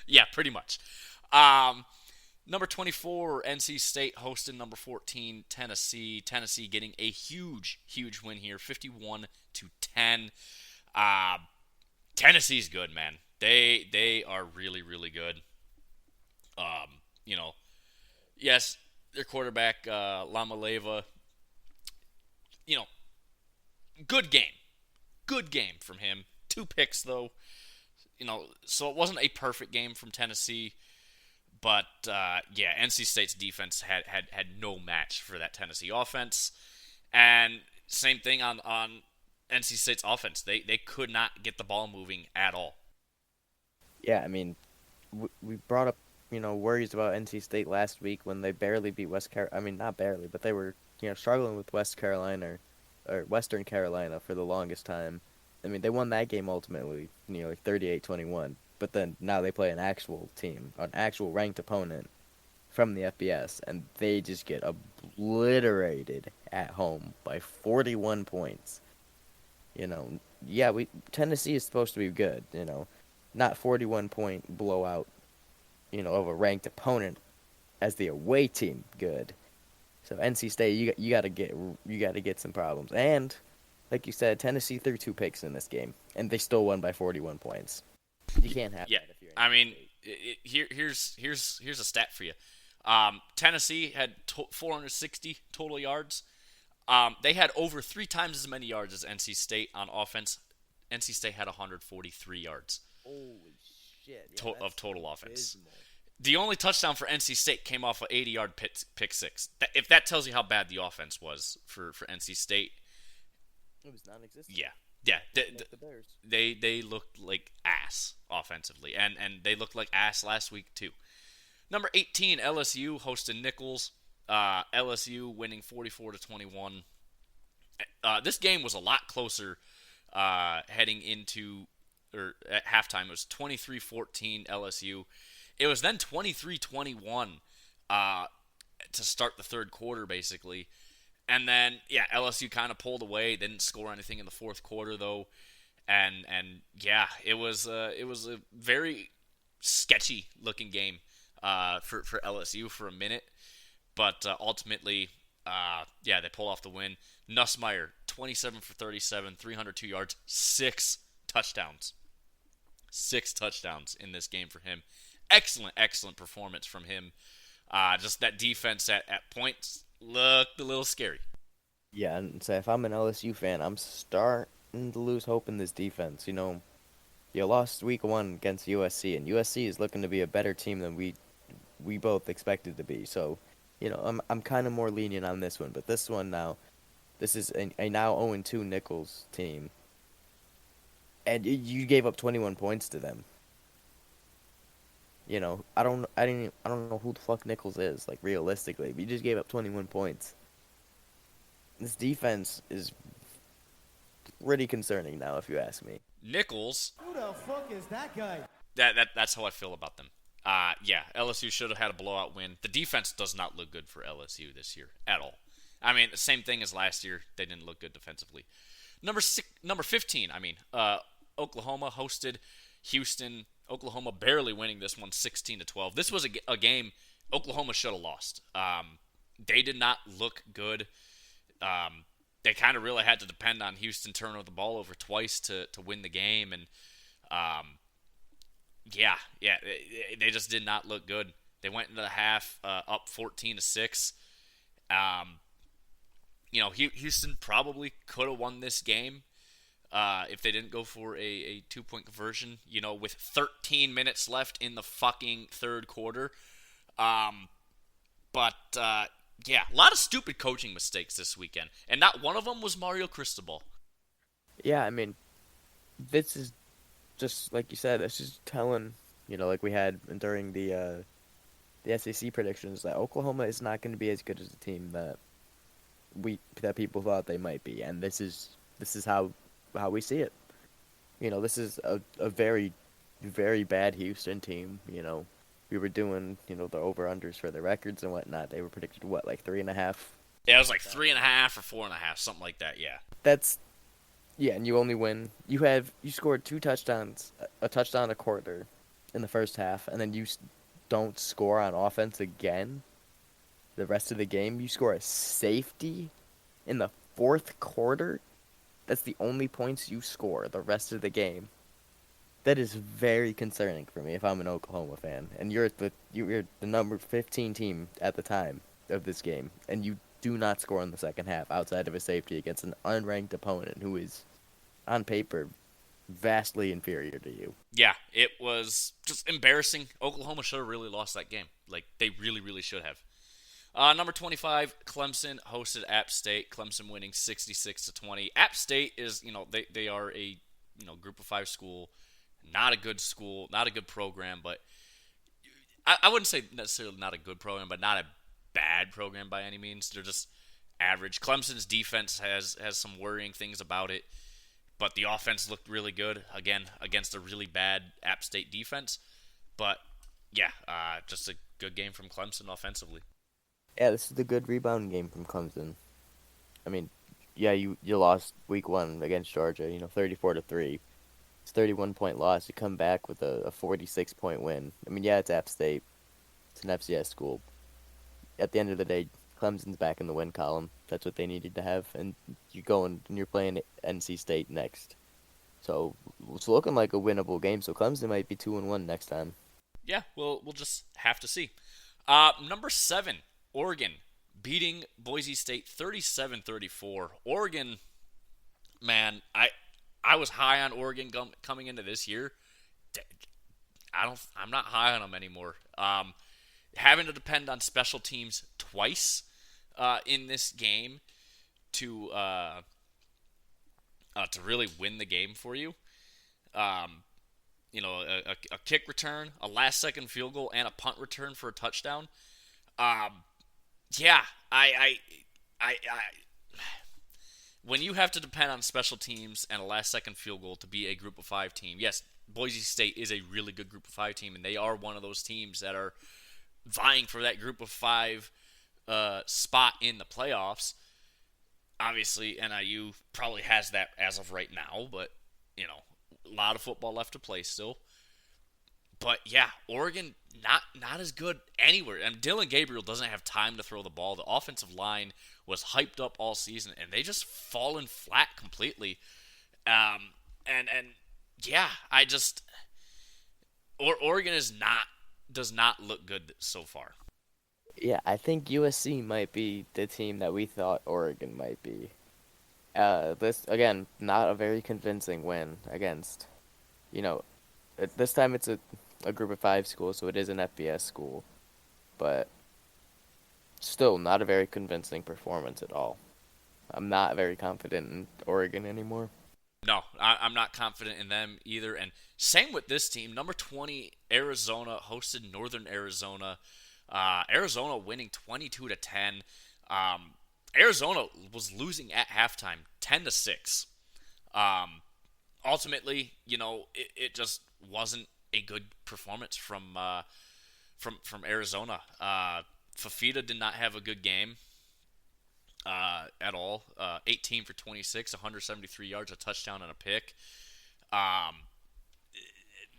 Yeah, pretty much. Number 24, NC State hosted number 14, Tennessee. Tennessee getting a huge win here, 51-10. Tennessee's good, man. They are really, really good. Yes, their quarterback, Lama Leva, good game. Good game from him. 2 picks, though. So it wasn't a perfect game from Tennessee. But, yeah, NC State's defense had no match for that Tennessee offense. And same thing on NC State's offense. They could not get the ball moving at all. Yeah, I mean, we brought up, worries about NC State last week when they barely beat West Carolina. I mean, not barely, but they were, struggling with West Carolina or Western Carolina for the longest time. I mean, they won that game ultimately, like 38-21. But then now they play an actual team, an actual ranked opponent from the FBS, and they just get obliterated at home by 41 points. Yeah, Tennessee is supposed to be good, not 41-point blowout, of a ranked opponent as the away team, good. So NC State, you gotta get some problems. And like you said, Tennessee threw 2 picks in this game, and they still won by 41 points. You can't have Yeah, that if you're I NC mean, State. here's a stat for you. Tennessee had 460 total yards. They had over 3 times as many yards as NC State on offense. NC State had 143 yards Holy shit! of total offense. abysmal. The only touchdown for NC State came off an 80-yard pick six. If that tells you how bad the offense was for NC State, It was non-existent. yeah. Like the Bears. They looked like ass offensively, and they looked like ass last week too. Number 18, LSU hosted Nichols. LSU winning 44-21. This game was a lot closer heading into or at halftime. It was 23-14 LSU. It was then 23-21 to start the third quarter, basically. And then, yeah, LSU kind of pulled away. They didn't score anything in the fourth quarter, though. And yeah, it was a very sketchy looking game for LSU for a minute. But ultimately, yeah, they pull off the win. Nussmeier, 27 for 37, 302 yards, 6 touchdowns. 6 touchdowns in this game for him. Excellent performance from him. Just that defense at points looked a little scary. Yeah, and so if I'm an LSU fan, I'm starting to lose hope in this defense. You know, you lost week 1 against USC, and USC is looking to be a better team than we both expected to be. So, you know, I'm kind of more lenient on this one, but this one now, this is a now 0-2 Nichols team, and you gave up 21 points to them. You know, I don't know who the fuck Nichols is, like, realistically, but you just gave up 21 points. This defense is pretty concerning now, if you ask me. Nichols, Who the fuck is that guy? that's how I feel about them. Yeah, LSU should have had a blowout win. The defense does not look good for LSU this year at all. I mean, the same thing as last year. They didn't look good defensively. Number 15, Oklahoma hosted Houston. Oklahoma barely winning this one 16-12. This was a game Oklahoma should have lost. They did not look good. They kind of really had to depend on Houston turning the ball over twice to win the game. And, yeah, they just did not look good. They went into the half up 14-6. You know, Houston probably could have won this game if they didn't go for a 2-point conversion, you know, with 13 minutes left in the fucking third quarter. But yeah, a lot of stupid coaching mistakes this weekend. And not one of them was Mario Cristobal. Yeah, I mean, this is just, like you said, it's just telling, you know, like we had during the SEC predictions, that Oklahoma is not going to be as good as the team that people thought they might be. And this is how we see it. You know, this is a very, very bad Houston team. You know, we were doing, you know, the over-unders for the records and whatnot. They were predicted, what, like 3.5? Yeah, it was like 3.5 or 4.5, something like that, yeah. Yeah, and you only win. You scored 2 touchdowns, a touchdown a quarter in the first half, and then you don't score on offense again the rest of the game. You score a safety in the fourth quarter. That's the only points you score the rest of the game. That is very concerning for me if I'm an Oklahoma fan. And you're the number 15 team at the time of this game, and you do not score in the second half outside of a safety against an unranked opponent who is, on paper, vastly inferior to you. Yeah, it was just embarrassing. Oklahoma should have really lost that game. Like, they really, really should have. Number 25, Clemson hosted App State. Clemson winning 66-20. App State is, you know, they are a, you know, group of 5 school. Not a good school, not a good program, but I wouldn't say necessarily not a good program, but not a bad program by any means. They're just average. Clemson's defense has some worrying things about it, but the offense looked really good, again, against a really bad App State defense. But, yeah, just a good game from Clemson offensively. Yeah, this is a good rebound game from Clemson. I mean, yeah, you lost week 1 against Georgia, you know, 34-3. It's a 31-point loss. You come back with a 46-point win. I mean, yeah, it's App State. It's an FCS school. at the end of the day, Clemson's back in the win column. That's what they needed to have, and you're playing NC State next. So it's looking like a winnable game. So Clemson might be 2-1 next time. Yeah, we'll just have to see. Number 7, Oregon beating Boise State 37-34. Oregon, man, I was high on Oregon coming into this year. I'm not high on them anymore. Having to depend on special teams twice in this game to really win the game for you. A kick return, a last-second field goal, and a punt return for a touchdown. Yeah, I when you have to depend on special teams and a last-second field goal to be a Group of 5 team, yes, Boise State is a really good Group of 5 team, and they are one of those teams that are vying for that Group of 5 spot in the playoffs. Obviously, NIU probably has that as of right now, but, a lot of football left to play still. But, yeah, Oregon, not as good anywhere. And Dylan Gabriel doesn't have time to throw the ball. The offensive line was hyped up all season, and they just fallen flat completely. Oregon does not look good so far. Yeah, I think USC might be the team that we thought Oregon might be. This, again, not a very convincing win against, this time it's a Group of 5 school, so it is an FBS school. But still not a very convincing performance at all. I'm not very confident in Oregon anymore. No, I'm not confident in them either. And same with this team. Number 20, Arizona hosted Northern Arizona. Arizona winning 22-10. Arizona was losing at halftime 10-6. Ultimately, it just wasn't a good performance from Arizona. Fafita did not have a good game at all. 18 for 26, 173 yards, a touchdown, and a pick.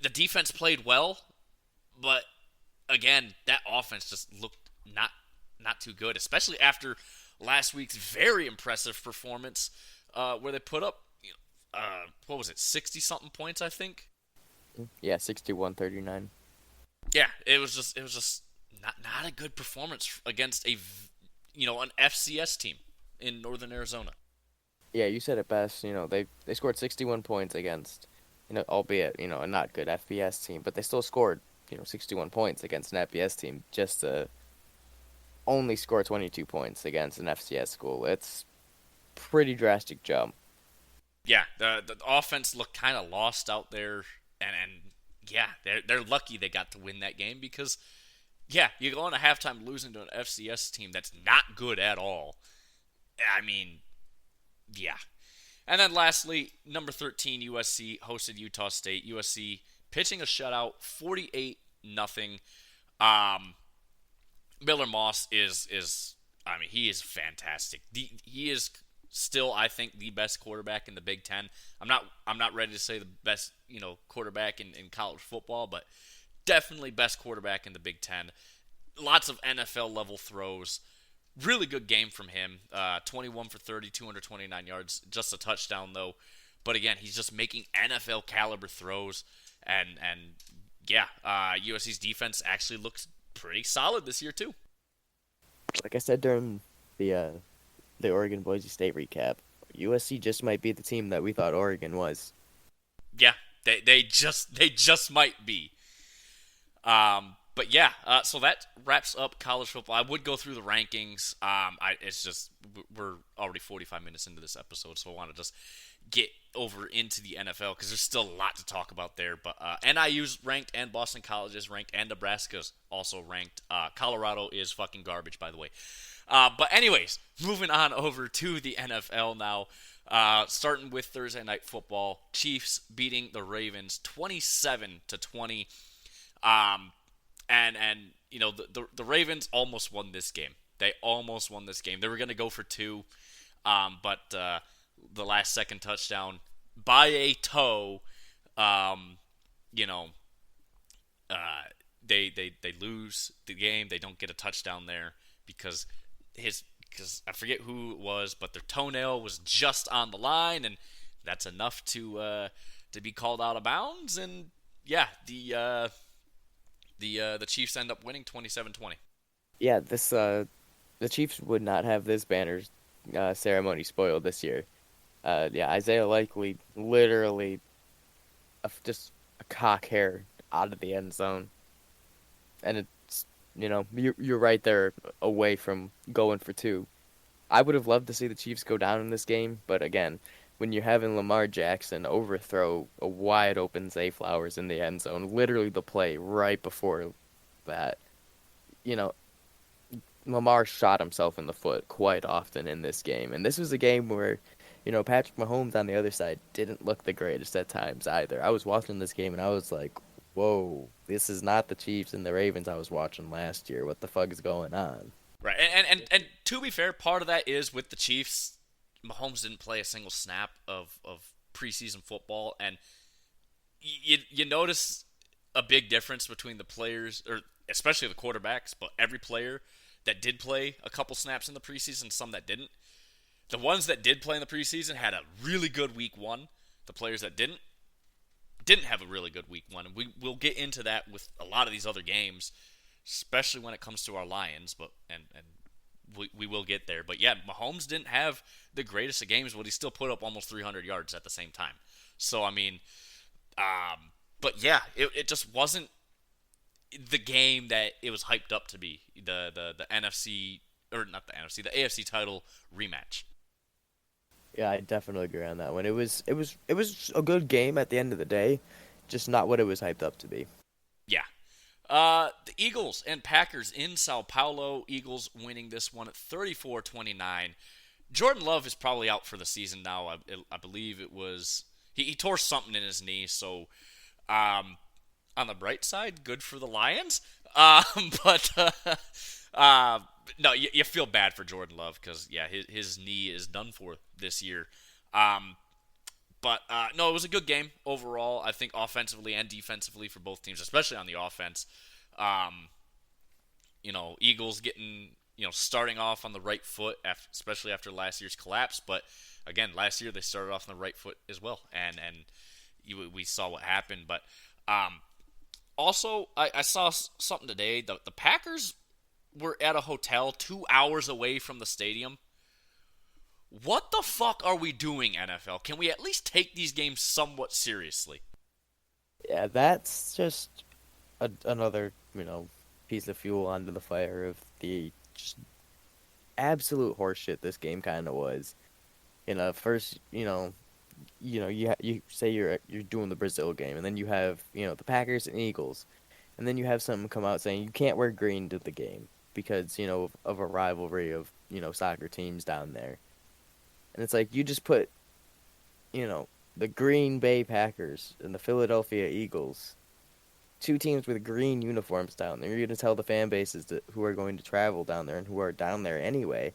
The defense played well, but again, that offense just looked not too good, especially after last week's very impressive performance where they put up, 60-something points, I think? Yeah, 61-39. Yeah, it was just not a good performance against an FCS team in Northern Arizona. Yeah, you said it best. They scored 61 points against, albeit, a not good FBS team, but they still scored, 61 points against an FBS team just to only score 22 points against an FCS school. It's pretty drastic jump. Yeah, the offense looked kind of lost out there, and yeah, they're lucky they got to win that game because, yeah, you go into halftime losing to an FCS team that's not good at all. I mean, yeah. And then lastly, number 13, USC hosted Utah State. USC pitching a shutout, 48-0. Miller Moss is he is fantastic. He is still, I think, the best quarterback in the Big Ten. I'm not ready to say the best, quarterback in college football, but definitely best quarterback in the Big Ten. Lots of NFL level throws. Really good game from him. 21 for 30, 229 yards, just a touchdown though. But again, he's just making NFL caliber throws, and yeah, USC's defense actually looks pretty solid this year too. Like I said during the Oregon Boise State recap, USC just might be the team that we thought Oregon was. Yeah, they just might be. But yeah, so that wraps up college football. I would go through the rankings. It's just we're already 45 minutes into this episode, so I want to just get over into the NFL because there's still a lot to talk about there. But NIU's ranked, and Boston College is ranked, and Nebraska's also ranked. Colorado is fucking garbage, by the way. But anyways, moving on over to the NFL now. Starting with Thursday Night Football, Chiefs beating the Ravens 27-20. And the Ravens almost won this game. They almost won this game. They were going to go for 2, but the last second touchdown by a toe, they lose the game. They don't get a touchdown there. because because I forget who it was, but their toenail was just on the line, and that's enough to be called out of bounds. And yeah, the Chiefs end up winning 27-20. Yeah, the Chiefs would not have this banner ceremony spoiled this year. Yeah, Isaiah Likely literally just a cock hair out of the end zone, and it's you're right there away from going for two. I would have loved to see the Chiefs go down in this game, but again, when you're having Lamar Jackson overthrow a wide open Zay Flowers in the end zone, literally the play right before that, you know, Lamar shot himself in the foot quite often in this game. And this was a game where, Patrick Mahomes on the other side didn't look the greatest at times either. I was watching this game and I was like, whoa, this is not the Chiefs and the Ravens I was watching last year. What the fuck is going on? Right, and to be fair, part of that is with the Chiefs. Mahomes didn't play a single snap of preseason football, and you notice a big difference between the players, or especially the quarterbacks, but every player that did play a couple snaps in the preseason, some that didn't. The ones that did play in the preseason had a really good week one. The players that didn't have a really good week one, and we'll get into that with a lot of these other games, especially when it comes to our Lions. But and we will get there. But yeah, Mahomes didn't have the greatest of games, but he still put up almost 300 yards at the same time. So I mean, but yeah, it just wasn't the game that it was hyped up to be. The NFC, or not the NFC, the AFC title rematch. Yeah, I definitely agree on that one. It was a good game at the end of the day, just not what it was hyped up to be. Yeah. The Eagles and Packers in Sao Paulo. Eagles winning this one at 34-29. Jordan Love is probably out for the season now. I believe it was he tore something in his knee. So, on the bright side, good for the Lions. But no, you feel bad for Jordan Love because yeah, his knee is done for this year. But no, it was a good game overall. I think offensively and defensively for both teams, especially on the offense. Eagles getting starting off on the right foot, especially after last year's collapse. But again, last year they started off on the right foot as well, and we saw what happened. But also, I saw something today. The Packers were at a hotel 2 hours away from the stadium. What the fuck are we doing, NFL? Can we at least take these games somewhat seriously? Yeah, that's just another, piece of fuel onto the fire of the just absolute horseshit this game kind of was. First, you say you're doing the Brazil game, and then you have, the Packers and Eagles, and then you have something come out saying you can't wear green to the game because, of a rivalry of, soccer teams down there. And it's like you just put, the Green Bay Packers and the Philadelphia Eagles, two teams with green uniforms down there. You're going to tell the fan bases who are going to travel down there and who are down there anyway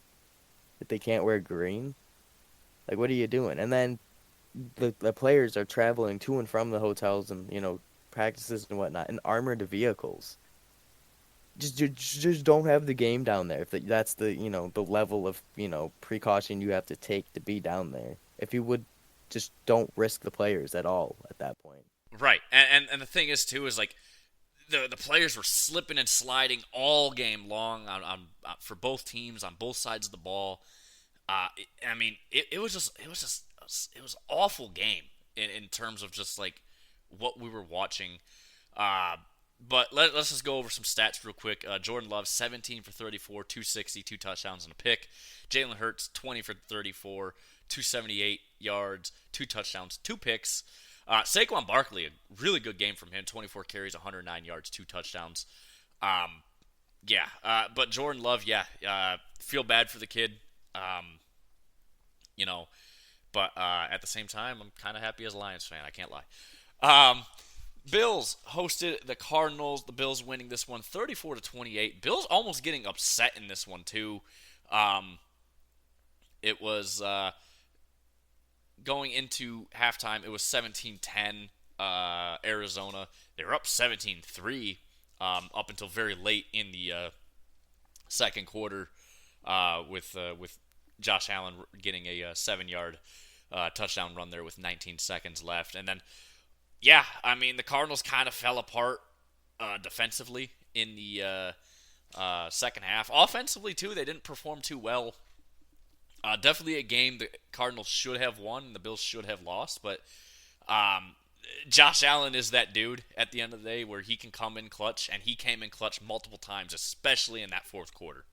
that they can't wear green? Like, what are you doing? And then the players are traveling to and from the hotels and, practices and whatnot in armored vehicles. Just don't have the game down there. If that's the the level of precaution you have to take to be down there. If you would, just don't risk the players at all at that point. Right, and the thing is too is like the players were slipping and sliding all game long on for both teams on both sides of the ball. It was an awful game in terms of just like what we were watching. But let's just go over some stats real quick. Jordan Love, 17 for 34, 260, 2 touchdowns and a pick. Jalen Hurts, 20 for 34, 278 yards, 2 touchdowns, 2 picks. Saquon Barkley, a really good game from him, 24 carries, 109 yards, 2 touchdowns. But Jordan Love, feel bad for the kid. But at the same time, I'm kind of happy as a Lions fan. I can't lie. Bills hosted the Cardinals. The Bills winning this one 34-28. Bills almost getting upset in this one too. It was going into halftime. It was 17-10 Arizona. They were up 17-3 up until very late in the second quarter with Josh Allen getting a 7-yard touchdown run there with 19 seconds left. And then, yeah, I mean, the Cardinals kind of fell apart defensively in the second half. Offensively, too, they didn't perform too well. Definitely a game the Cardinals should have won and the Bills should have lost, but Josh Allen is that dude at the end of the day where he can come in clutch, and he came in clutch multiple times, especially in that fourth quarter.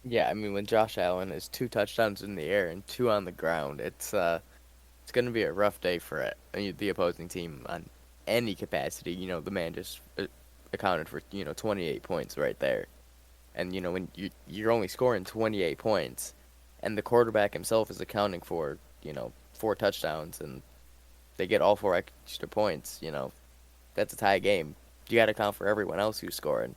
Yeah, I mean, when Josh Allen has 2 touchdowns in the air and 2 on the ground, it's going to be a rough day for the opposing team on any capacity. You know, the man just accounted for 28 points right there, and when you're only scoring 28 points, and the quarterback himself is accounting for 4 touchdowns, and they get all 4 extra points. That's a tie game. You got to account for everyone else who's scoring.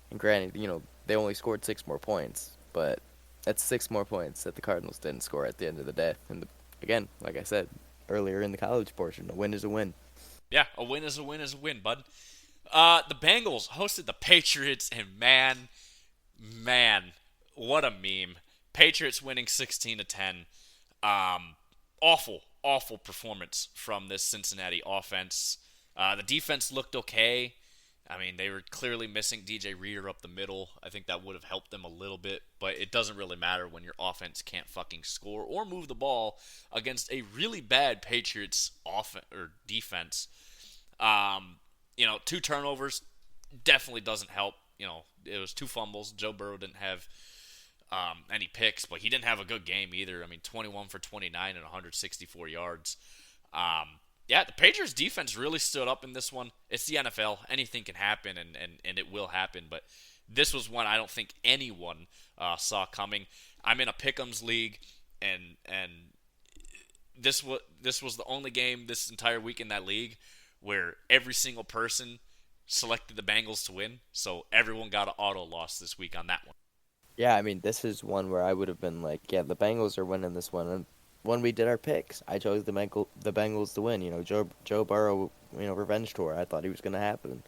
And granted, they only scored 6 more points, but that's 6 more points that the Cardinals didn't score at the end of the day. And again, like I said earlier in the college portion, a win is a win. Yeah, a win is a win is a win, bud. The Bengals hosted the Patriots, and man, what a meme. Patriots winning 16-10. Awful performance from this Cincinnati offense. The defense looked okay. I mean, they were clearly missing DJ Reader up the middle. I think that would have helped them a little bit, but it doesn't really matter when your offense can't fucking score or move the ball against a really bad Patriots defense. 2 turnovers definitely doesn't help. It was 2 fumbles. Joe Burrow didn't have any picks, but he didn't have a good game either. I mean, 21 for 29 and 164 yards. Yeah, the Patriots defense really stood up in this one. It's the NFL. Anything can happen, and it will happen. But this was one I don't think anyone saw coming. I'm in a Pick'ems league, and this was the only game this entire week in that league where every single person selected the Bengals to win. So everyone got an auto loss this week on that one. Yeah, I mean, this is one where I would have been like, yeah, the Bengals are winning this one. And when we did our picks, I chose the Bengals to win. Joe Burrow, revenge tour. I thought he was going to happen.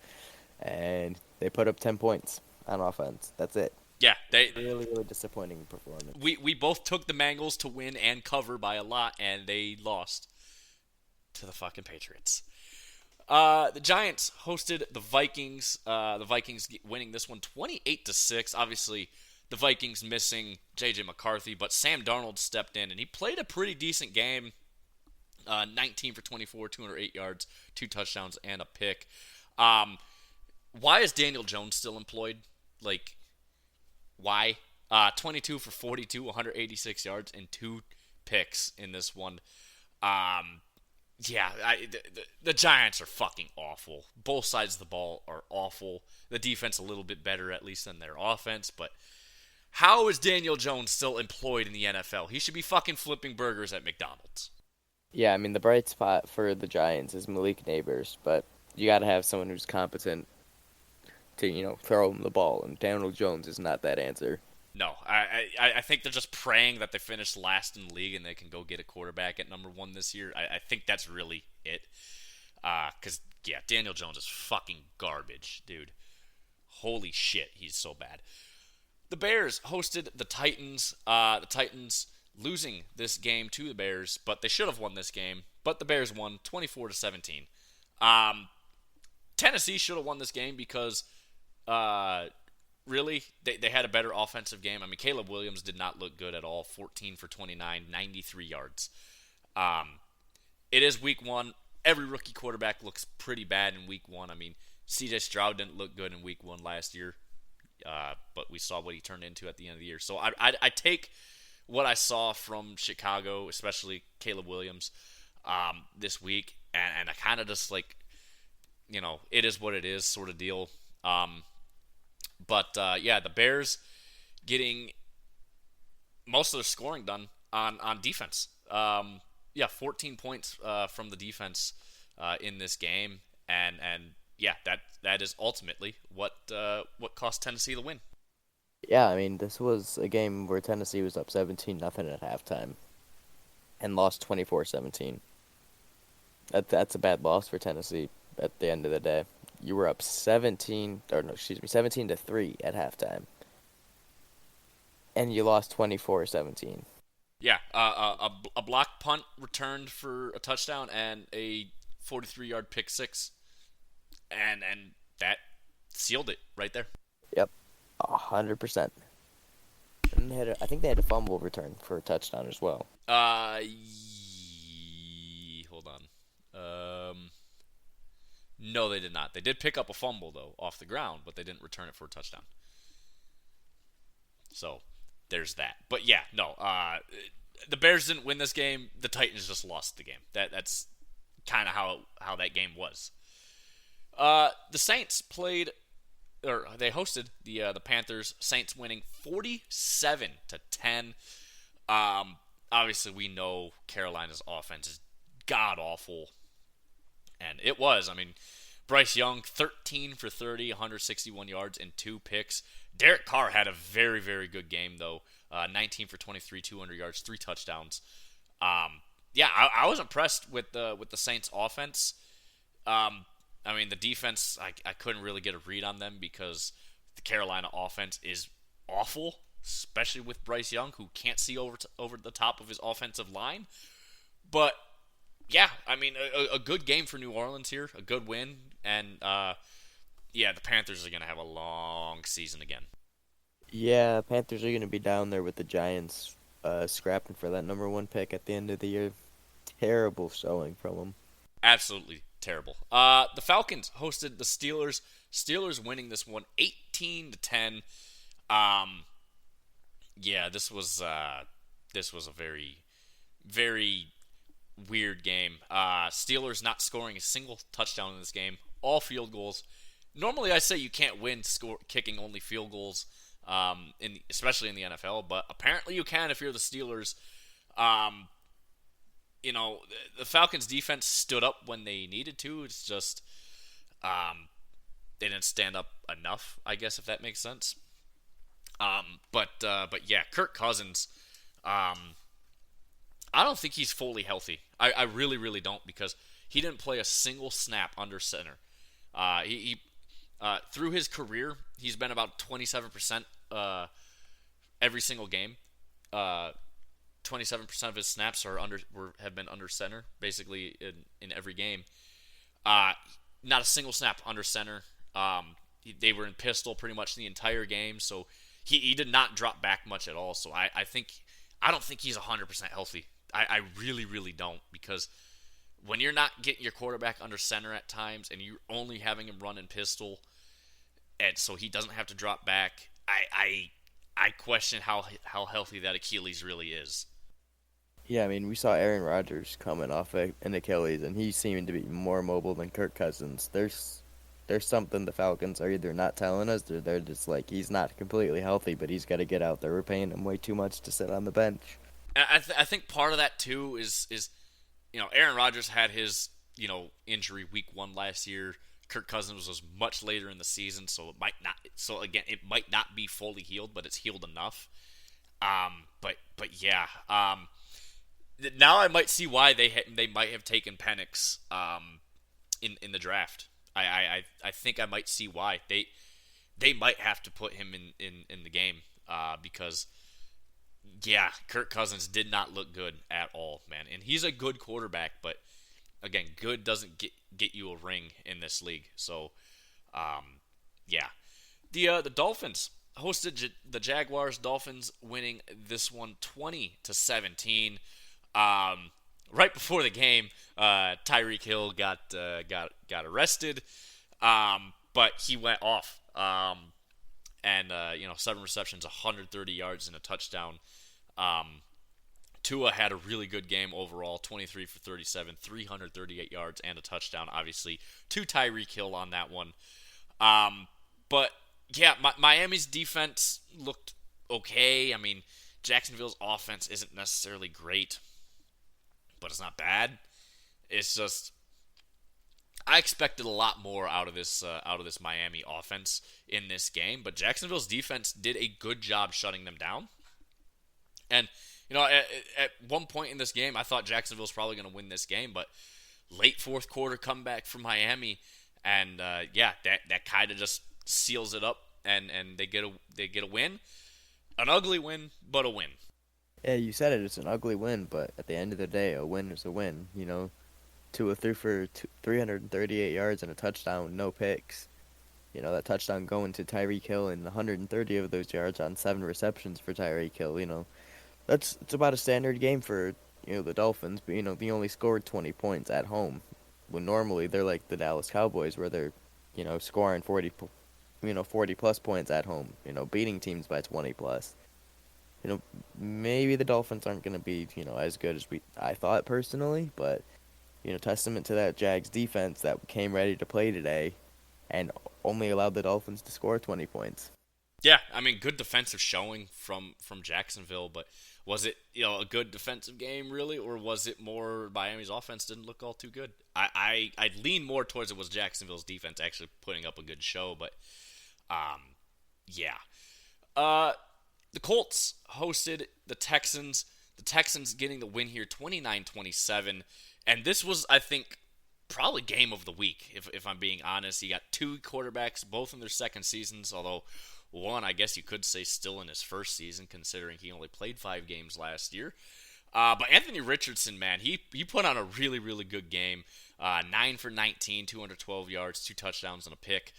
And they put up 10 points on offense. That's it. Yeah, really disappointing performance. We both took the Bengals to win and cover by a lot, and they lost to the fucking Patriots. The Giants hosted the Vikings. The Vikings winning this one 28-6. Obviously, the Vikings missing J.J. McCarthy, but Sam Darnold stepped in, and he played a pretty decent game. 19 for 24, 208 yards, 2 touchdowns, and a pick. Why is Daniel Jones still employed? Why? 22 for 42, 186 yards, and 2 picks in this one. Yeah, the Giants are fucking awful. Both sides of the ball are awful. The defense a little bit better, at least, than their offense, but how is Daniel Jones still employed in the NFL? He should be fucking flipping burgers at McDonald's. Yeah, I mean, the bright spot for the Giants is Malik Neighbors, but you got to have someone who's competent to, throw him the ball, and Daniel Jones is not that answer. No, I think they're just praying that they finish last in the league and they can go get a quarterback at number 1 this year. I think that's really it. Because, yeah, Daniel Jones is fucking garbage, dude. Holy shit, he's so bad. The Bears hosted the Titans. The Titans losing this game to the Bears, but they should have won this game. But the Bears won 24-17. Tennessee should have won this game because, really, they had a better offensive game. I mean, Caleb Williams did not look good at all. 14 for 29, 93 yards. It is week 1. Every rookie quarterback looks pretty bad in week 1. I mean, C.J. Stroud didn't look good in week 1 last year. But we saw what he turned into at the end of the year. So I take what I saw from Chicago, especially Caleb Williams, this week, and I kind of just it is what it is sort of deal. But the Bears getting most of their scoring done on defense. 14 points from the defense in this game, and that is ultimately what cost Tennessee the win. Yeah, I mean, this was a game where Tennessee was up 17-0 at halftime and lost 24-17. That's a bad loss for Tennessee at the end of the day. You were up 17-3 at halftime And you lost 24-17. Yeah, a block punt returned for a touchdown and a 43-yard pick six, and that sealed it right there. Yep, 100%. And I think they had a fumble return for a touchdown as well. Hold on. No, they did not. They did pick up a fumble though off the ground, but they didn't return it for a touchdown. So there's that. But yeah, no. The Bears didn't win this game. The Titans just lost the game. That's kind of how that game was. The Saints played, or they hosted the Panthers. Saints winning 47-10. Obviously, we know Carolina's offense is god awful, and it was. I mean, Bryce Young 13 for 30, 161 yards and 2 picks. Derek Carr had a very, very good game though. 19 for 23, 200 yards, 3 touchdowns. Yeah, I was impressed with the Saints offense. I mean, the defense, I couldn't really get a read on them because the Carolina offense is awful, especially with Bryce Young, who can't see over the top of his offensive line. But yeah, I mean, a good game for New Orleans here, a good win, and yeah, the Panthers are going to have a long season again. Yeah, Panthers are going to be down there with the Giants, scrapping for that number 1 pick at the end of the year. Terrible showing from them. Absolutely terrible. The Falcons hosted the Steelers. Steelers winning this one 18-10. Yeah, this was a very, very weird game. Steelers not scoring a single touchdown in this game. All field goals. Normally, I say you can't win kicking only field goals, especially in the NFL. But apparently, you can if you're the Steelers. You know, the Falcons' defense stood up when they needed to. It's just they didn't stand up enough, I guess, if that makes sense. But yeah, Kirk Cousins. I don't think he's fully healthy. I really, really don't, because he didn't play a single snap under center. He through his career, he's been about 27% every single game. 27% of his snaps have been under center, basically in every game. Not a single snap under center. They were in pistol pretty much the entire game, so he did not drop back much at all. So I don't think he's 100% healthy. I really, really don't, because when you're not getting your quarterback under center at times and you're only having him run in pistol, and so he doesn't have to drop back, I question how healthy that Achilles really is. Yeah, I mean, we saw Aaron Rodgers coming off an Achilles, and he seemed to be more mobile than Kirk Cousins. There's something the Falcons are either not telling us, or they're just like, he's not completely healthy, but he's got to get out there. We're paying him way too much to sit on the bench. I think part of that too is Aaron Rodgers had his injury week 1 last year. Kirk Cousins was much later in the season, so it might not. So again, it might not be fully healed, but it's healed enough. But yeah. Now I might see why they might have taken Penix in the draft. I think I might see why they might have to put him in the game because yeah, Kirk Cousins did not look good at all, man. And he's a good quarterback, but again, good doesn't get you a ring in this league. So yeah, the Dolphins hosted the Jaguars. Dolphins winning this one 20-17. Right before the game, Tyreek Hill got arrested, but he went off. And 7 receptions, 130 yards, and a touchdown. Tua had a really good game overall, 23 for 37, 338 yards, and a touchdown, obviously, to Tyreek Hill on that one. But, yeah, Miami's defense looked okay. I mean, Jacksonville's offense isn't necessarily great, but it's not bad. It's just I expected a lot more out of this Miami offense in this game, but Jacksonville's defense did a good job shutting them down. And at one point in this game, I thought Jacksonville's probably going to win this game, but late fourth quarter comeback from Miami, and that kind of just seals it up, and they get a win. An ugly win, but a win. Yeah, you said it. It's an ugly win, but at the end of the day, a win is a win. You know, 2 of 3 for 338 yards and a touchdown, no picks. You know, that touchdown going to Tyreek Hill and 130 of those yards on 7 receptions for Tyreek Hill. You know, it's about a standard game for the Dolphins, but they only scored 20 points at home, when normally they're like the Dallas Cowboys, where they're scoring 40 plus points at home. Beating teams by 20 plus. Maybe the Dolphins aren't going to be as good as I thought personally, but testament to that Jags defense that came ready to play today, and only allowed the Dolphins to score 20 points. Yeah, I mean, good defensive showing from Jacksonville, but was it a good defensive game really, or was it more Miami's offense didn't look all too good? I'd lean more towards it was Jacksonville's defense actually putting up a good show, but yeah. The Colts hosted the Texans. The Texans getting the win here, 29-27, and this was, I think, probably game of the week, if I'm being honest. You got two quarterbacks, both in their second seasons, although one, I guess you could say, still in his first season, considering he only played 5 games last year. But Anthony Richardson, man, he put on a really, really good game. 9 for 19, 212 yards, 2 touchdowns, and a pick.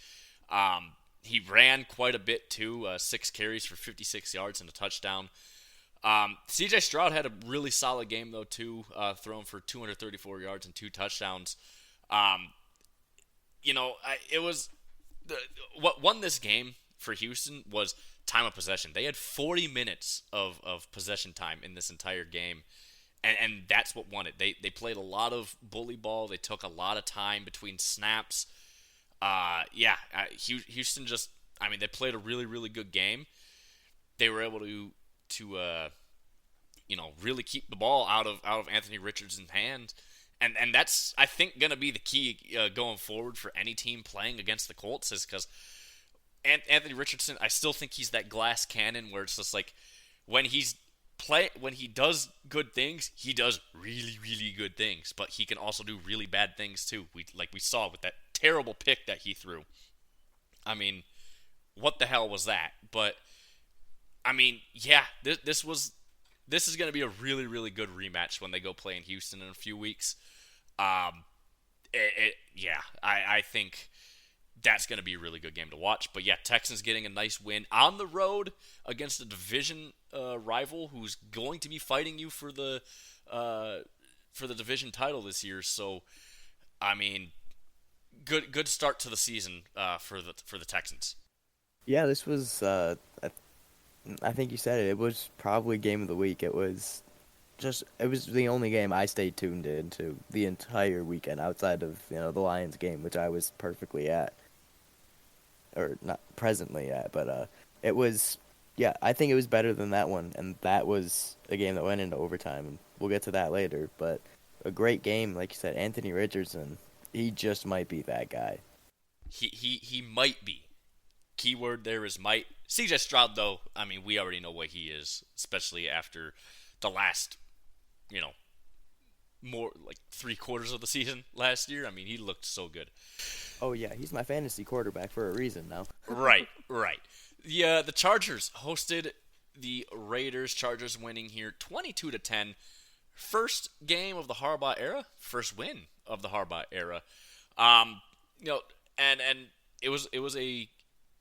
He ran quite a bit, too. 6 carries for 56 yards and a touchdown. C.J. Stroud had a really solid game, though, too, throwing for 234 yards and 2 touchdowns. It was what won this game for Houston was time of possession. They had 40 minutes of possession time in this entire game, and that's what won it. They played a lot of bully ball. They took a lot of time between snaps. Houston just, I mean, they played a really, really good game. They were able to really keep the ball out of Anthony Richardson's hands. And that's, I think, going to be the key going forward for any team playing against the Colts, is because Anthony Richardson, I still think he's that glass cannon where it's just like when he does good things, he does really, really good things, but he can also do really bad things too. We saw with that terrible pick that he threw. I mean, what the hell was that? But I mean, yeah, this is going to be a really, really good rematch when they go play in Houston in a few weeks. I think that's going to be a really good game to watch. But yeah, Texans getting a nice win on the road against a division rival who's going to be fighting you for the division title this year. So, I mean, good start to the season for the Texans. Yeah, this was. I think you said it. It was probably game of the week. It was the only game I stayed tuned into the entire weekend outside of the Lions game, which I was perfectly at, or not presently at. But it was, yeah, I think it was better than that one, and that was a game that went into overtime, and we'll get to that later. But a great game, like you said, Anthony Richardson. He just might be that guy. He might be. Keyword there is might. C.J. Stroud, though, I mean, we already know what he is, especially after the last, more like 3/4 of the season last year. I mean, he looked so good. Oh, yeah, he's my fantasy quarterback for a reason now. Right. Yeah, the Chargers hosted the Raiders. Chargers winning here 22-10. First game of the Harbaugh era, first win of the Harbaugh era. And it was a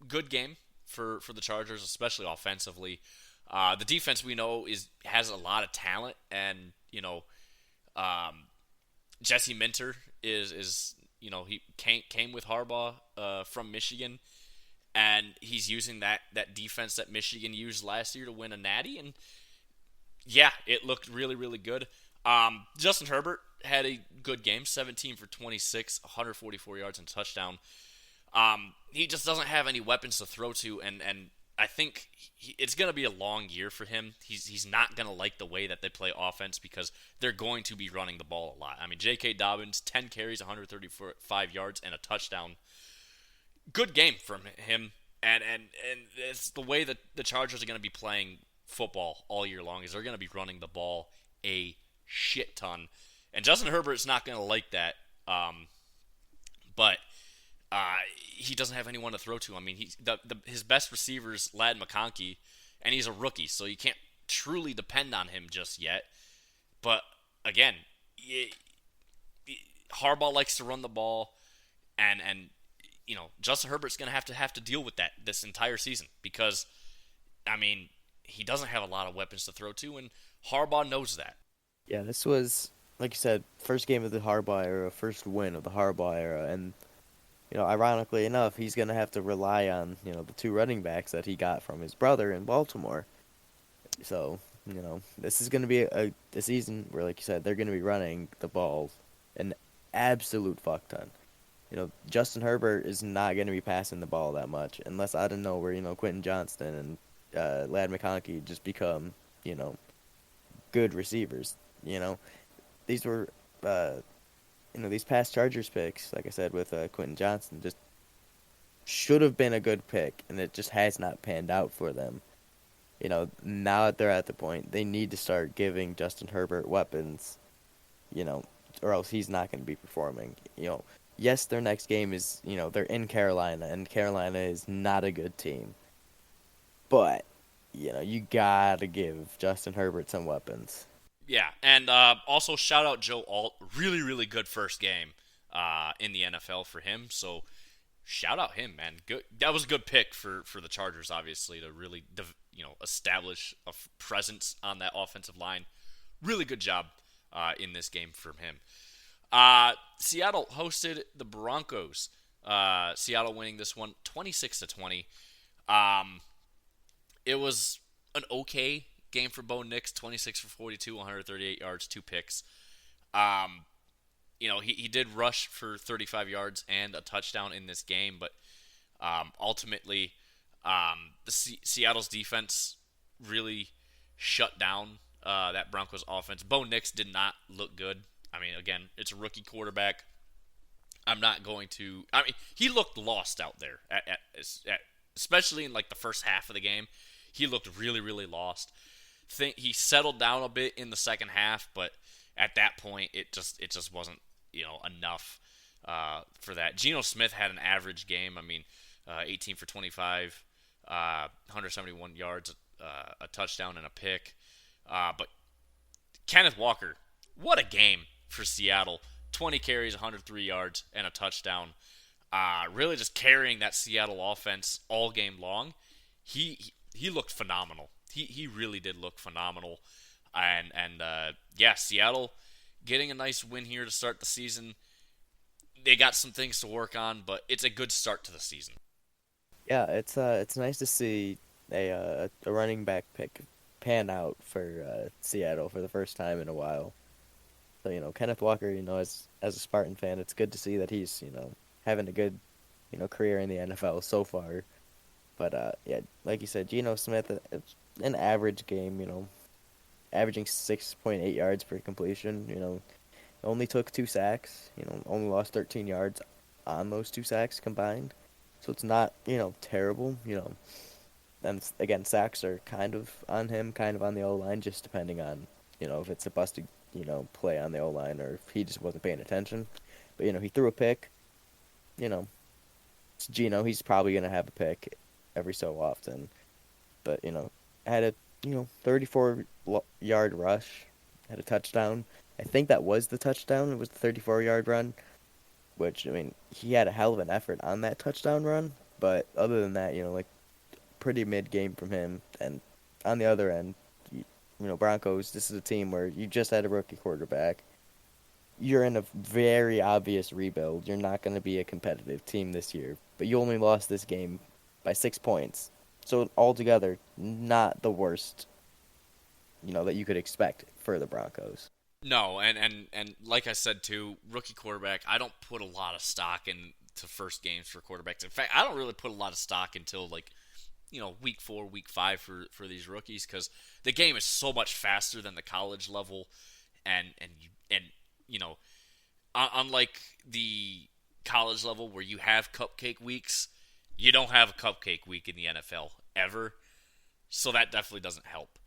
good game for the Chargers, especially offensively. The defense we know has a lot of talent, and Jesse Minter is he came with Harbaugh from Michigan, and he's using that defense that Michigan used last year to win a natty, and yeah, it looked really, really good. Justin Herbert had a good game, 17 for 26, 144 yards and a touchdown. He just doesn't have any weapons to throw to, and I think it's going to be a long year for him. He's not going to like the way that they play offense because they're going to be running the ball a lot. I mean, J.K. Dobbins, 10 carries, 135 yards, and a touchdown. Good game from him, and it's the way that the Chargers are going to be playing football all year long, is they're going to be running the ball a shit ton. And Justin Herbert's not going to like that, but he doesn't have anyone to throw to. I mean, his best receivers, Lad McConkey, and he's a rookie, so you can't truly depend on him just yet. But again, Harbaugh likes to run the ball, and Justin Herbert's going to have to deal with that this entire season because, I mean, he doesn't have a lot of weapons to throw to, and Harbaugh knows that. Yeah, this was, like you said, first game of the Harbaugh era, first win of the Harbaugh era, and ironically enough, he's going to have to rely on the two running backs that he got from his brother in Baltimore. So this is going to be a season where, like you said, they're going to be running the ball an absolute fuck ton. Justin Herbert is not going to be passing the ball that much unless out of nowhere, Quentin Johnston and Ladd McConkey just become, good receivers. These were, these past Chargers picks, like I said, with Quentin Johnston, just should have been a good pick, and it just has not panned out for them. Now that they're at the point, they need to start giving Justin Herbert weapons, or else he's not going to be performing. Yes, their next game is, they're in Carolina, and Carolina is not a good team. But, you got to give Justin Herbert some weapons. Yeah, and also shout out Joe Alt. Really, really good first game in the NFL for him. So shout out him, man. Good. That was a good pick for the Chargers, obviously, to really establish a presence on that offensive line. Really good job in this game from him. Seattle hosted the Broncos. Seattle winning this one 26-20. It was an okay game for Bo Nix, 26 for 42, 138 yards, 2 picks. He did rush for 35 yards and a touchdown in this game, but ultimately Seattle's defense really shut down that Broncos offense. Bo Nix did not look good. I mean, again, it's a rookie quarterback. He looked lost out there, especially in like the first half of the game. He looked really, really lost. He settled down a bit in the second half, but at that point, it just wasn't enough for that. Geno Smith had an average game. I mean, 18 for 25, 171 yards, a touchdown and a pick. But Kenneth Walker, what a game for Seattle. 20 carries, 103 yards, and a touchdown. Really just carrying that Seattle offense all game long. He looked phenomenal. He really did look phenomenal. And Seattle getting a nice win here to start the season. They got some things to work on, but it's a good start to the season. Yeah, it's nice to see a running back pick pan out for Seattle for the first time in a while. So, Kenneth Walker, as a Spartan fan, it's good to see that he's, having a good, career in the NFL so far. But, like you said, Geno Smith, it's an average game, averaging 6.8 yards per completion, only took 2 sacks, only lost 13 yards on those 2 sacks combined. So it's not, terrible, And, again, sacks are kind of on him, kind of on the O-line, just depending on, if it's a busted play on the O-line or if he just wasn't paying attention. But, he threw a pick. It's Geno. He's probably going to have a pick every so often. But, had a, 34-yard rush, had a touchdown. I think that was the touchdown. It was the 34-yard run, which, he had a hell of an effort on that touchdown run. But other than that, pretty mid-game from him. And on the other end, Broncos, this is a team where you just had a rookie quarterback. You're in a very obvious rebuild. You're not going to be a competitive team this year. But you only lost this game by 6 points. So altogether, not the worst, that you could expect for the Broncos. No, and like I said, too, rookie quarterback, I don't put a lot of stock into first games for quarterbacks. In fact, I don't really put a lot of stock until, week 4, week 5 for these rookies because the game is so much faster than the college level, and unlike the college level where you have cupcake weeks, you don't have a cupcake week in the NFL ever, so that definitely doesn't help.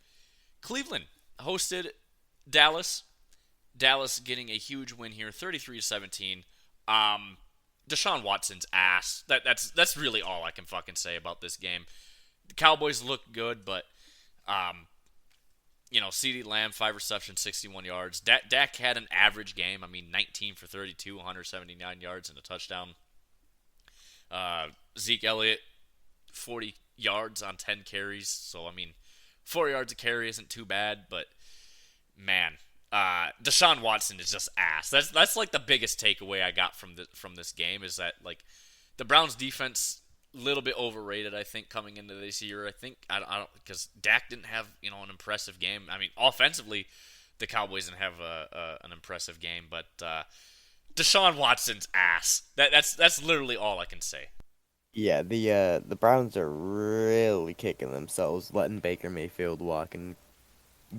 Cleveland hosted Dallas. Dallas getting a huge win here, 33-17. Deshaun Watson's ass. That's really all I can fucking say about this game. The Cowboys looked good, but Um, CeeDee Lamb, 5 receptions, 61 yards. Dak had an average game. I mean, 19 for 32, 179 yards and a touchdown. Zeke Elliott, 40 yards on 10 carries. So, I mean, 4 yards a carry isn't too bad, but man, Deshaun Watson is just ass. That's like the biggest takeaway I got from this game is that like the Browns defense a little bit overrated. I think coming into this year, I don't because Dak didn't have an impressive game. I mean, offensively, the Cowboys didn't have an impressive game, but Deshaun Watson's ass. That's literally all I can say. Yeah, the Browns are really kicking themselves, letting Baker Mayfield walk and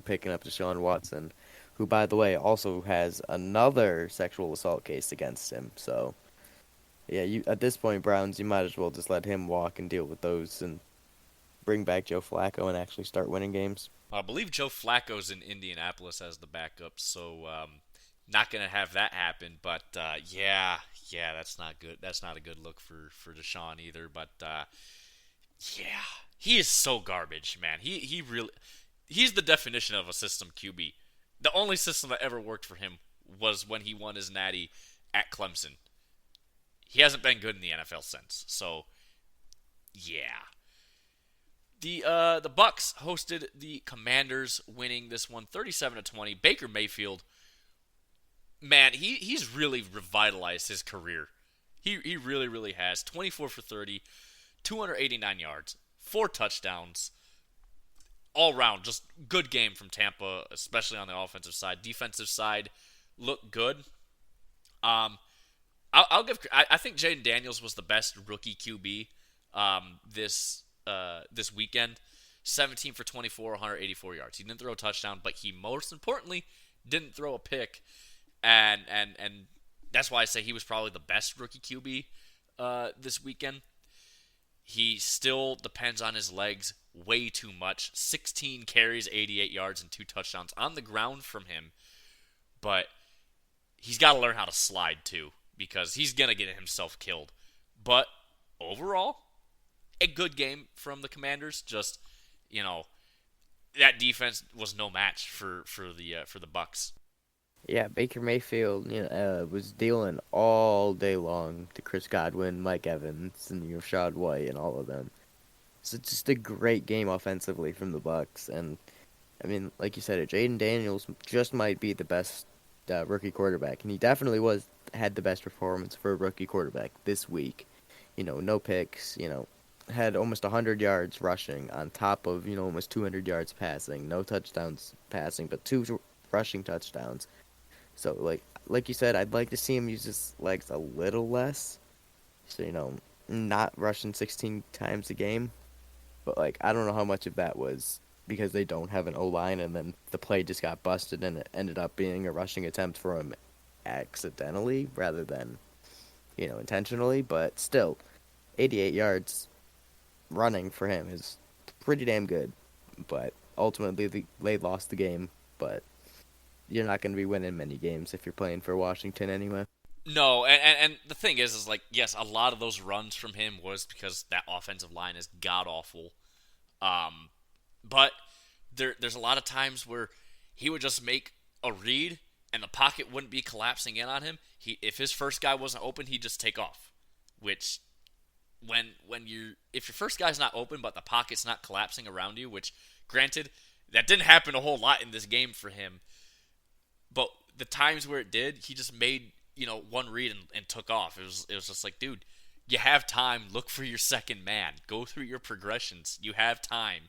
picking up Deshaun Watson, who, by the way, also has another sexual assault case against him. So, yeah, you at this point, Browns, you might as well just let him walk and deal with those and bring back Joe Flacco and actually start winning games. I believe Joe Flacco's in Indianapolis as the backup, so not gonna have that happen. But yeah, that's not good. That's not a good look for Deshaun either. But yeah, he is so garbage, man. He's the definition of a system QB. The only system that ever worked for him was when he won his natty at Clemson. He hasn't been good in the NFL since. So yeah. The Bucks hosted the Commanders, winning this one 37-20. Baker Mayfield, man, he's really revitalized his career. He really, really has. 24 for 30, 289 yards, 4 touchdowns. All round, just good game from Tampa, especially on the offensive side. Defensive side looked good. I think Jaden Daniels was the best rookie QB this weekend. 17 for 24, 184 yards. He didn't throw a touchdown, but he most importantly didn't throw a pick, and that's why I say he was probably the best rookie QB this weekend. He still depends on his legs way too much. 16 carries, 88 yards, and 2 touchdowns on the ground from him. But he's got to learn how to slide too, because he's going to get himself killed. But overall, a good game from the Commanders. Just, that defense was no match for the Bucks. Yeah, Baker Mayfield, was dealing all day long to Chris Godwin, Mike Evans, and Rashad White, and all of them. So it's just a great game offensively from the Bucks, and I mean, like you said, Jaden Daniels just might be the best rookie quarterback, and he definitely had the best performance for a rookie quarterback this week. No picks, had almost 100 yards rushing on top of, almost 200 yards passing. No touchdowns passing, but 2 rushing touchdowns. So, like you said, I'd like to see him use his legs a little less. So, not rushing 16 times a game. But, I don't know how much of that was because they don't have an O-line and then the play just got busted and it ended up being a rushing attempt for him accidentally rather than, intentionally. But still, 88 yards running for him is pretty damn good. But ultimately, they lost the game. But you're not going to be winning many games if you're playing for Washington anyway. No, and the thing is yes, a lot of those runs from him was because that offensive line is god awful. But there's a lot of times where he would just make a read and the pocket wouldn't be collapsing in on him. If his first guy wasn't open, he'd just take off. Which if your first guy's not open but the pocket's not collapsing around you, which granted that didn't happen a whole lot in this game for him. But the times where it did, he just made, one read and took off. It was just like, dude, you have time. Look for your second man. Go through your progressions. You have time.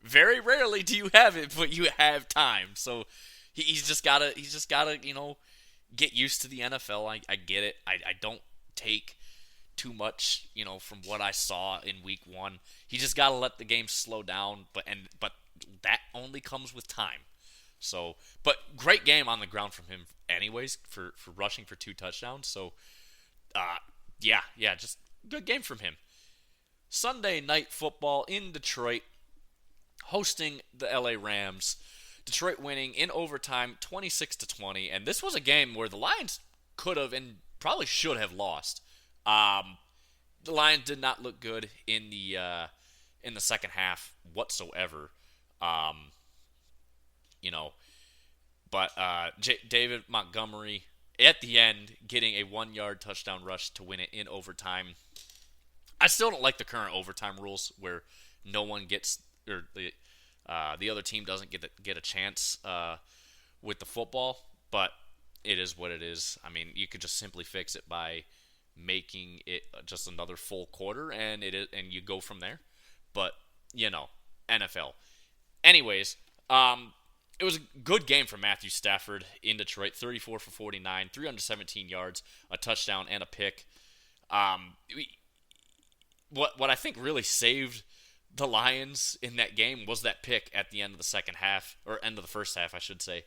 Very rarely do you have it, but you have time. So he's just gotta, get used to the NFL. I get it. I don't take too much, from what I saw in week 1. He just gotta let the game slow down. But that only comes with time. So, but great game on the ground from him anyways for rushing for 2 touchdowns. So, yeah, just good game from him. Sunday night football in Detroit, hosting the LA Rams. Detroit winning in overtime 26-20. And this was a game where the Lions could have and probably should have lost. The Lions did not look good in the second half whatsoever. Um, you know, but David Montgomery at the end getting a 1 yard touchdown rush to win it in overtime. I still don't like the current overtime rules where no one gets or the other team doesn't get a chance with the football, but it is what it is. I mean, you could just simply fix it by making it just another full quarter, and you go from there. But NFL. Anyways, it was a good game for Matthew Stafford in Detroit. 34 for 49, 317 yards, a touchdown, and a pick. What I think really saved the Lions in that game was that pick at the end of the second half, or end of the first half, I should say.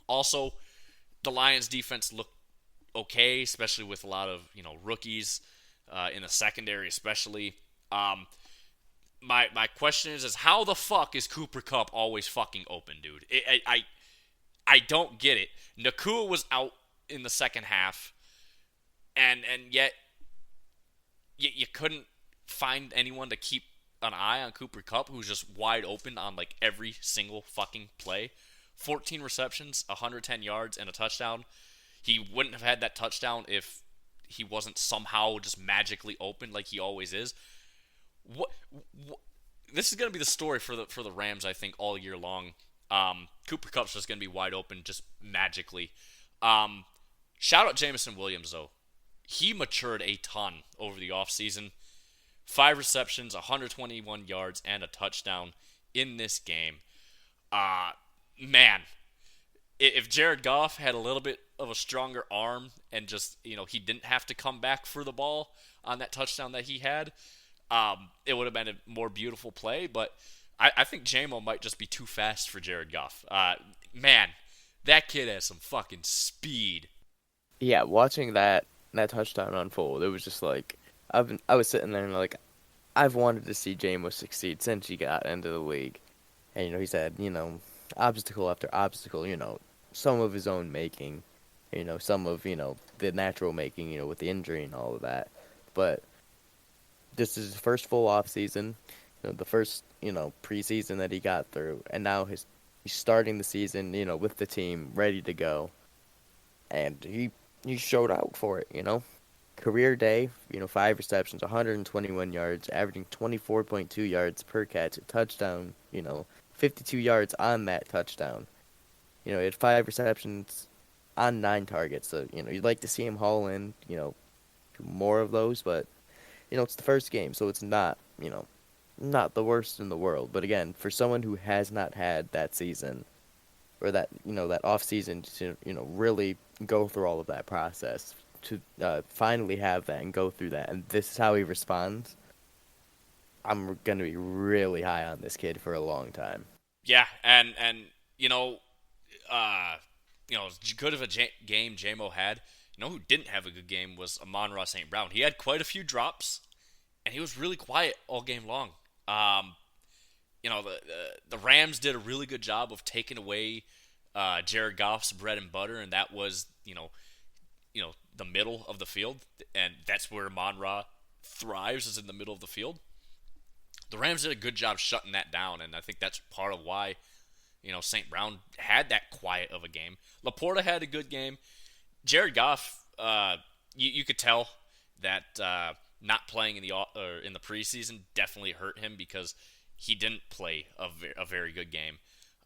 Also, the Lions defense looked okay, especially with a lot of rookies in the secondary, especially. My question is how the fuck is Cooper Kupp always fucking open, dude? I don't get it. Nakua was out in the second half, and yet you couldn't find anyone to keep an eye on Cooper Kupp, who's just wide open on like every single fucking play. 14 receptions, 110 yards, and a touchdown. He wouldn't have had that touchdown if he wasn't somehow just magically open like he always is. What this is going to be the story for the Rams, I think, all year long. Cooper Kupp's just going to be wide open just magically. Shout out Jameson Williams, though. He matured a ton over the offseason. 5 receptions, 121 yards, and a touchdown in this game. Man, if Jared Goff had a little bit of a stronger arm and just, he didn't have to come back for the ball on that touchdown that he had, it would have been a more beautiful play. But I think J-Mo might just be too fast for Jared Goff. Man, that kid has some fucking speed. Yeah, watching that touchdown unfold, it was just like I was sitting there and like I've wanted to see J-Mo succeed since he got into the league. And he said, obstacle after obstacle, some of his own making, some of, the natural making, with the injury and all of that. But this is his first full off season, the first, preseason that he got through, and now he's starting the season, with the team ready to go. And he showed out for it, Career day, 5 receptions, 121 yards, averaging 24.2 yards per catch, a touchdown, 52 yards on that touchdown. He had 5 receptions on 9 targets. So, you'd like to see him haul in, more of those, but, it's the first game, so it's not, not the worst in the world. But again, for someone who has not had that season, or that, that off season to, really go through all of that process, to finally have that and go through that, and this is how he responds, I'm going to be really high on this kid for a long time. Yeah, and as good of a game J-Mo had, who didn't have a good game was Amon-Ra St. Brown. He had quite a few drops, and he was really quiet all game long. The Rams did a really good job of taking away Jared Goff's bread and butter, and that was, the middle of the field, and that's where Amon-Ra thrives, is in the middle of the field. The Rams did a good job shutting that down, and I think that's part of why, St. Brown had that quiet of a game. Laporta had a good game. Jared Goff, you could tell that not playing in the preseason definitely hurt him because he didn't play a very good game.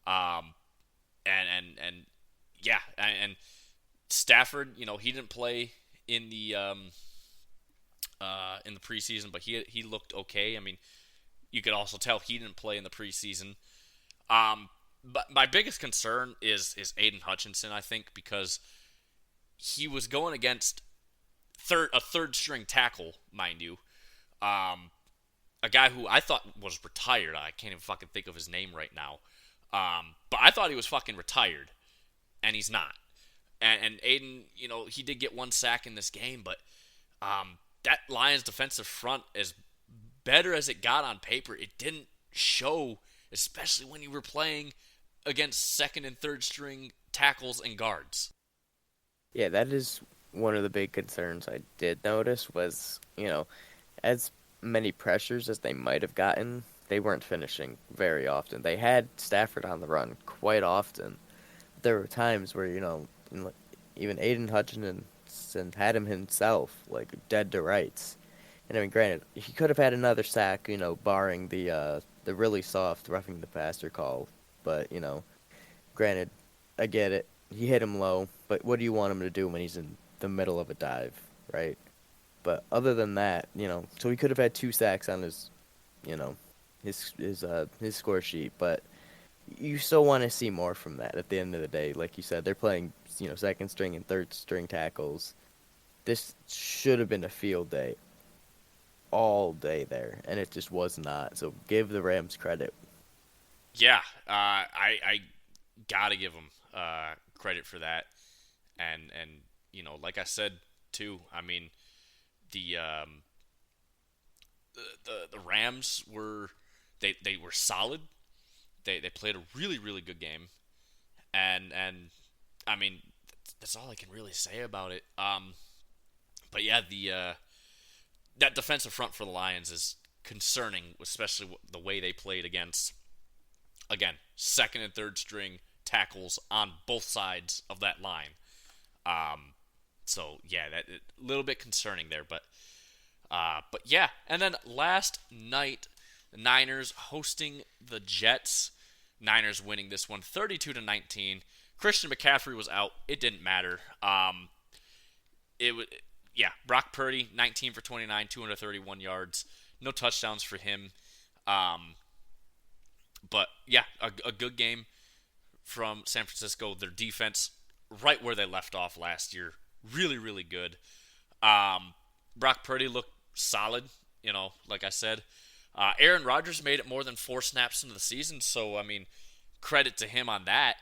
And Stafford, he didn't play in the preseason, but he looked okay. I mean, you could also tell he didn't play in the preseason. But my biggest concern is Aiden Hutchinson, I think, because he was going against a third string tackle, mind you. A guy who I thought was retired. I can't even fucking think of his name right now. But I thought he was fucking retired, and he's not. And Aiden, he did get 1 sack in this game, but that Lions defensive front, as better as it got on paper, it didn't show, especially when you were playing against second and third string tackles and guards. Yeah, that is one of the big concerns I did notice was, as many pressures as they might have gotten they weren't finishing very often. They had Stafford on the run quite often. There were times where even Aiden Hutchinson had him himself like dead to rights. And I mean, granted, he could have had another sack, barring the really soft roughing the passer call. But granted, I get it. He hit him low, but what do you want him to do when he's in the middle of a dive, right? But other than that, so he could have had 2 sacks on you know, his score sheet. But you still want to see more from that. At the end of the day, like you said, they're playing second string and third string tackles. This should have been a field day all day there, and it just was not. So give the Rams credit. Yeah, I gotta give them credit for that, and like I said too. I mean, the the Rams were they were solid. They played a really really good game, and I mean that's all I can really say about it. But yeah, the that defensive front for the Lions is concerning, especially the way they played against, again, second and third string tackles on both sides of that line. So yeah, that a little bit concerning there, but yeah. And then last night, the Niners hosting the Jets. Niners winning this one 32-19. Christian McCaffrey was out. It didn't matter. It was, yeah, Brock Purdy 19 for 29, 231 yards. No touchdowns for him. But yeah, a good game from San Francisco. Their defense right where they left off last year. Really, really good. Brock Purdy looked solid, like I said. Aaron Rodgers made it more than 4 snaps into the season, so, I mean, credit to him on that.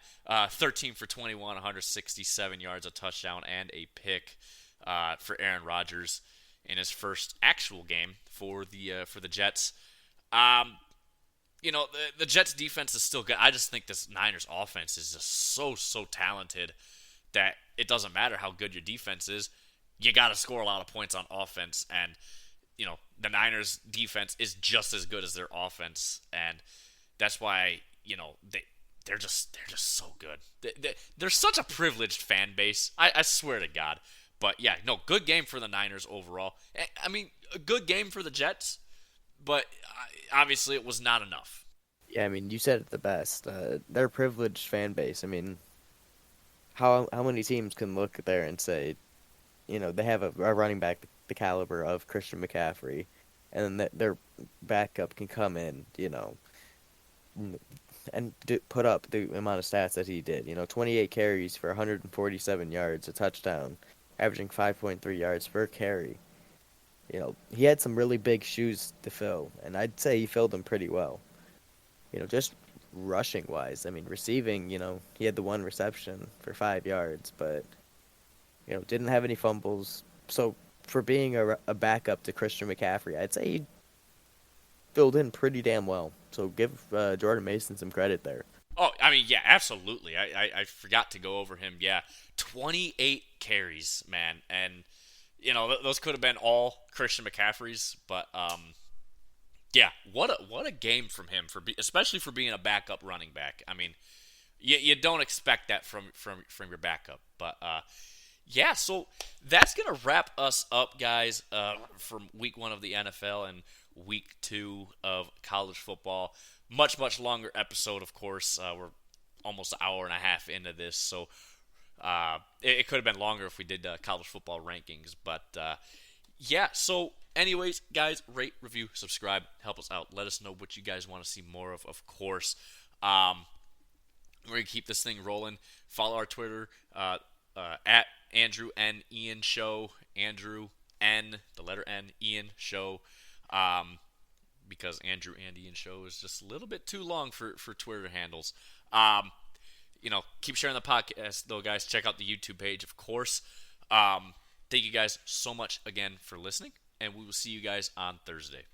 13 for 21, 167 yards, a touchdown, and a pick for Aaron Rodgers in his first actual game for the Jets. The Jets defense is still good. I just think this Niners offense is just so talented that it doesn't matter how good your defense is. You got to score a lot of points on offense, and the Niners defense is just as good as their offense, and that's why they're just so good. They're such a privileged fan base. I swear to God. But yeah, no, good game for the Niners overall. I mean, a good game for the Jets, but obviously it was not enough. Yeah, I mean, you said it the best. They're a privileged fan base. I mean, how many teams can look there and say, they have a running back the caliber of Christian McCaffrey, and that their backup can come in, and put up the amount of stats that he did. 28 carries for 147 yards, a touchdown, averaging 5.3 yards per carry. He had some really big shoes to fill, and I'd say he filled them pretty well. Just rushing-wise. I mean, receiving, he had the 1 reception for 5 yards, but, didn't have any fumbles. So for being a backup to Christian McCaffrey, I'd say he filled in pretty damn well. So give Jordan Mason some credit there. Oh, I mean, yeah, absolutely. I forgot to go over him. Yeah, 28 carries, man. And, those could have been all Christian McCaffrey's. But, yeah, what a game from him, especially for being a backup running back. I mean, you don't expect that from your backup. But, yeah, so that's going to wrap us up, guys, from week 1 of the NFL and week 2 of college football. Much longer episode, of course. We're almost an hour and a half into this, so it could have been longer if we did college football rankings. But, yeah, so anyways, guys, rate, review, subscribe, help us out. Let us know what you guys want to see more of course. We're going to keep this thing rolling. Follow our Twitter, at Andrew N. Ian Show. Andrew N., the letter N, Ian Show. Because Andrew and Ian Show is just a little bit too long for Twitter handles. Keep sharing the podcast, though, guys. Check out the YouTube page, of course. Thank you guys so much again for listening, and we will see you guys on Thursday.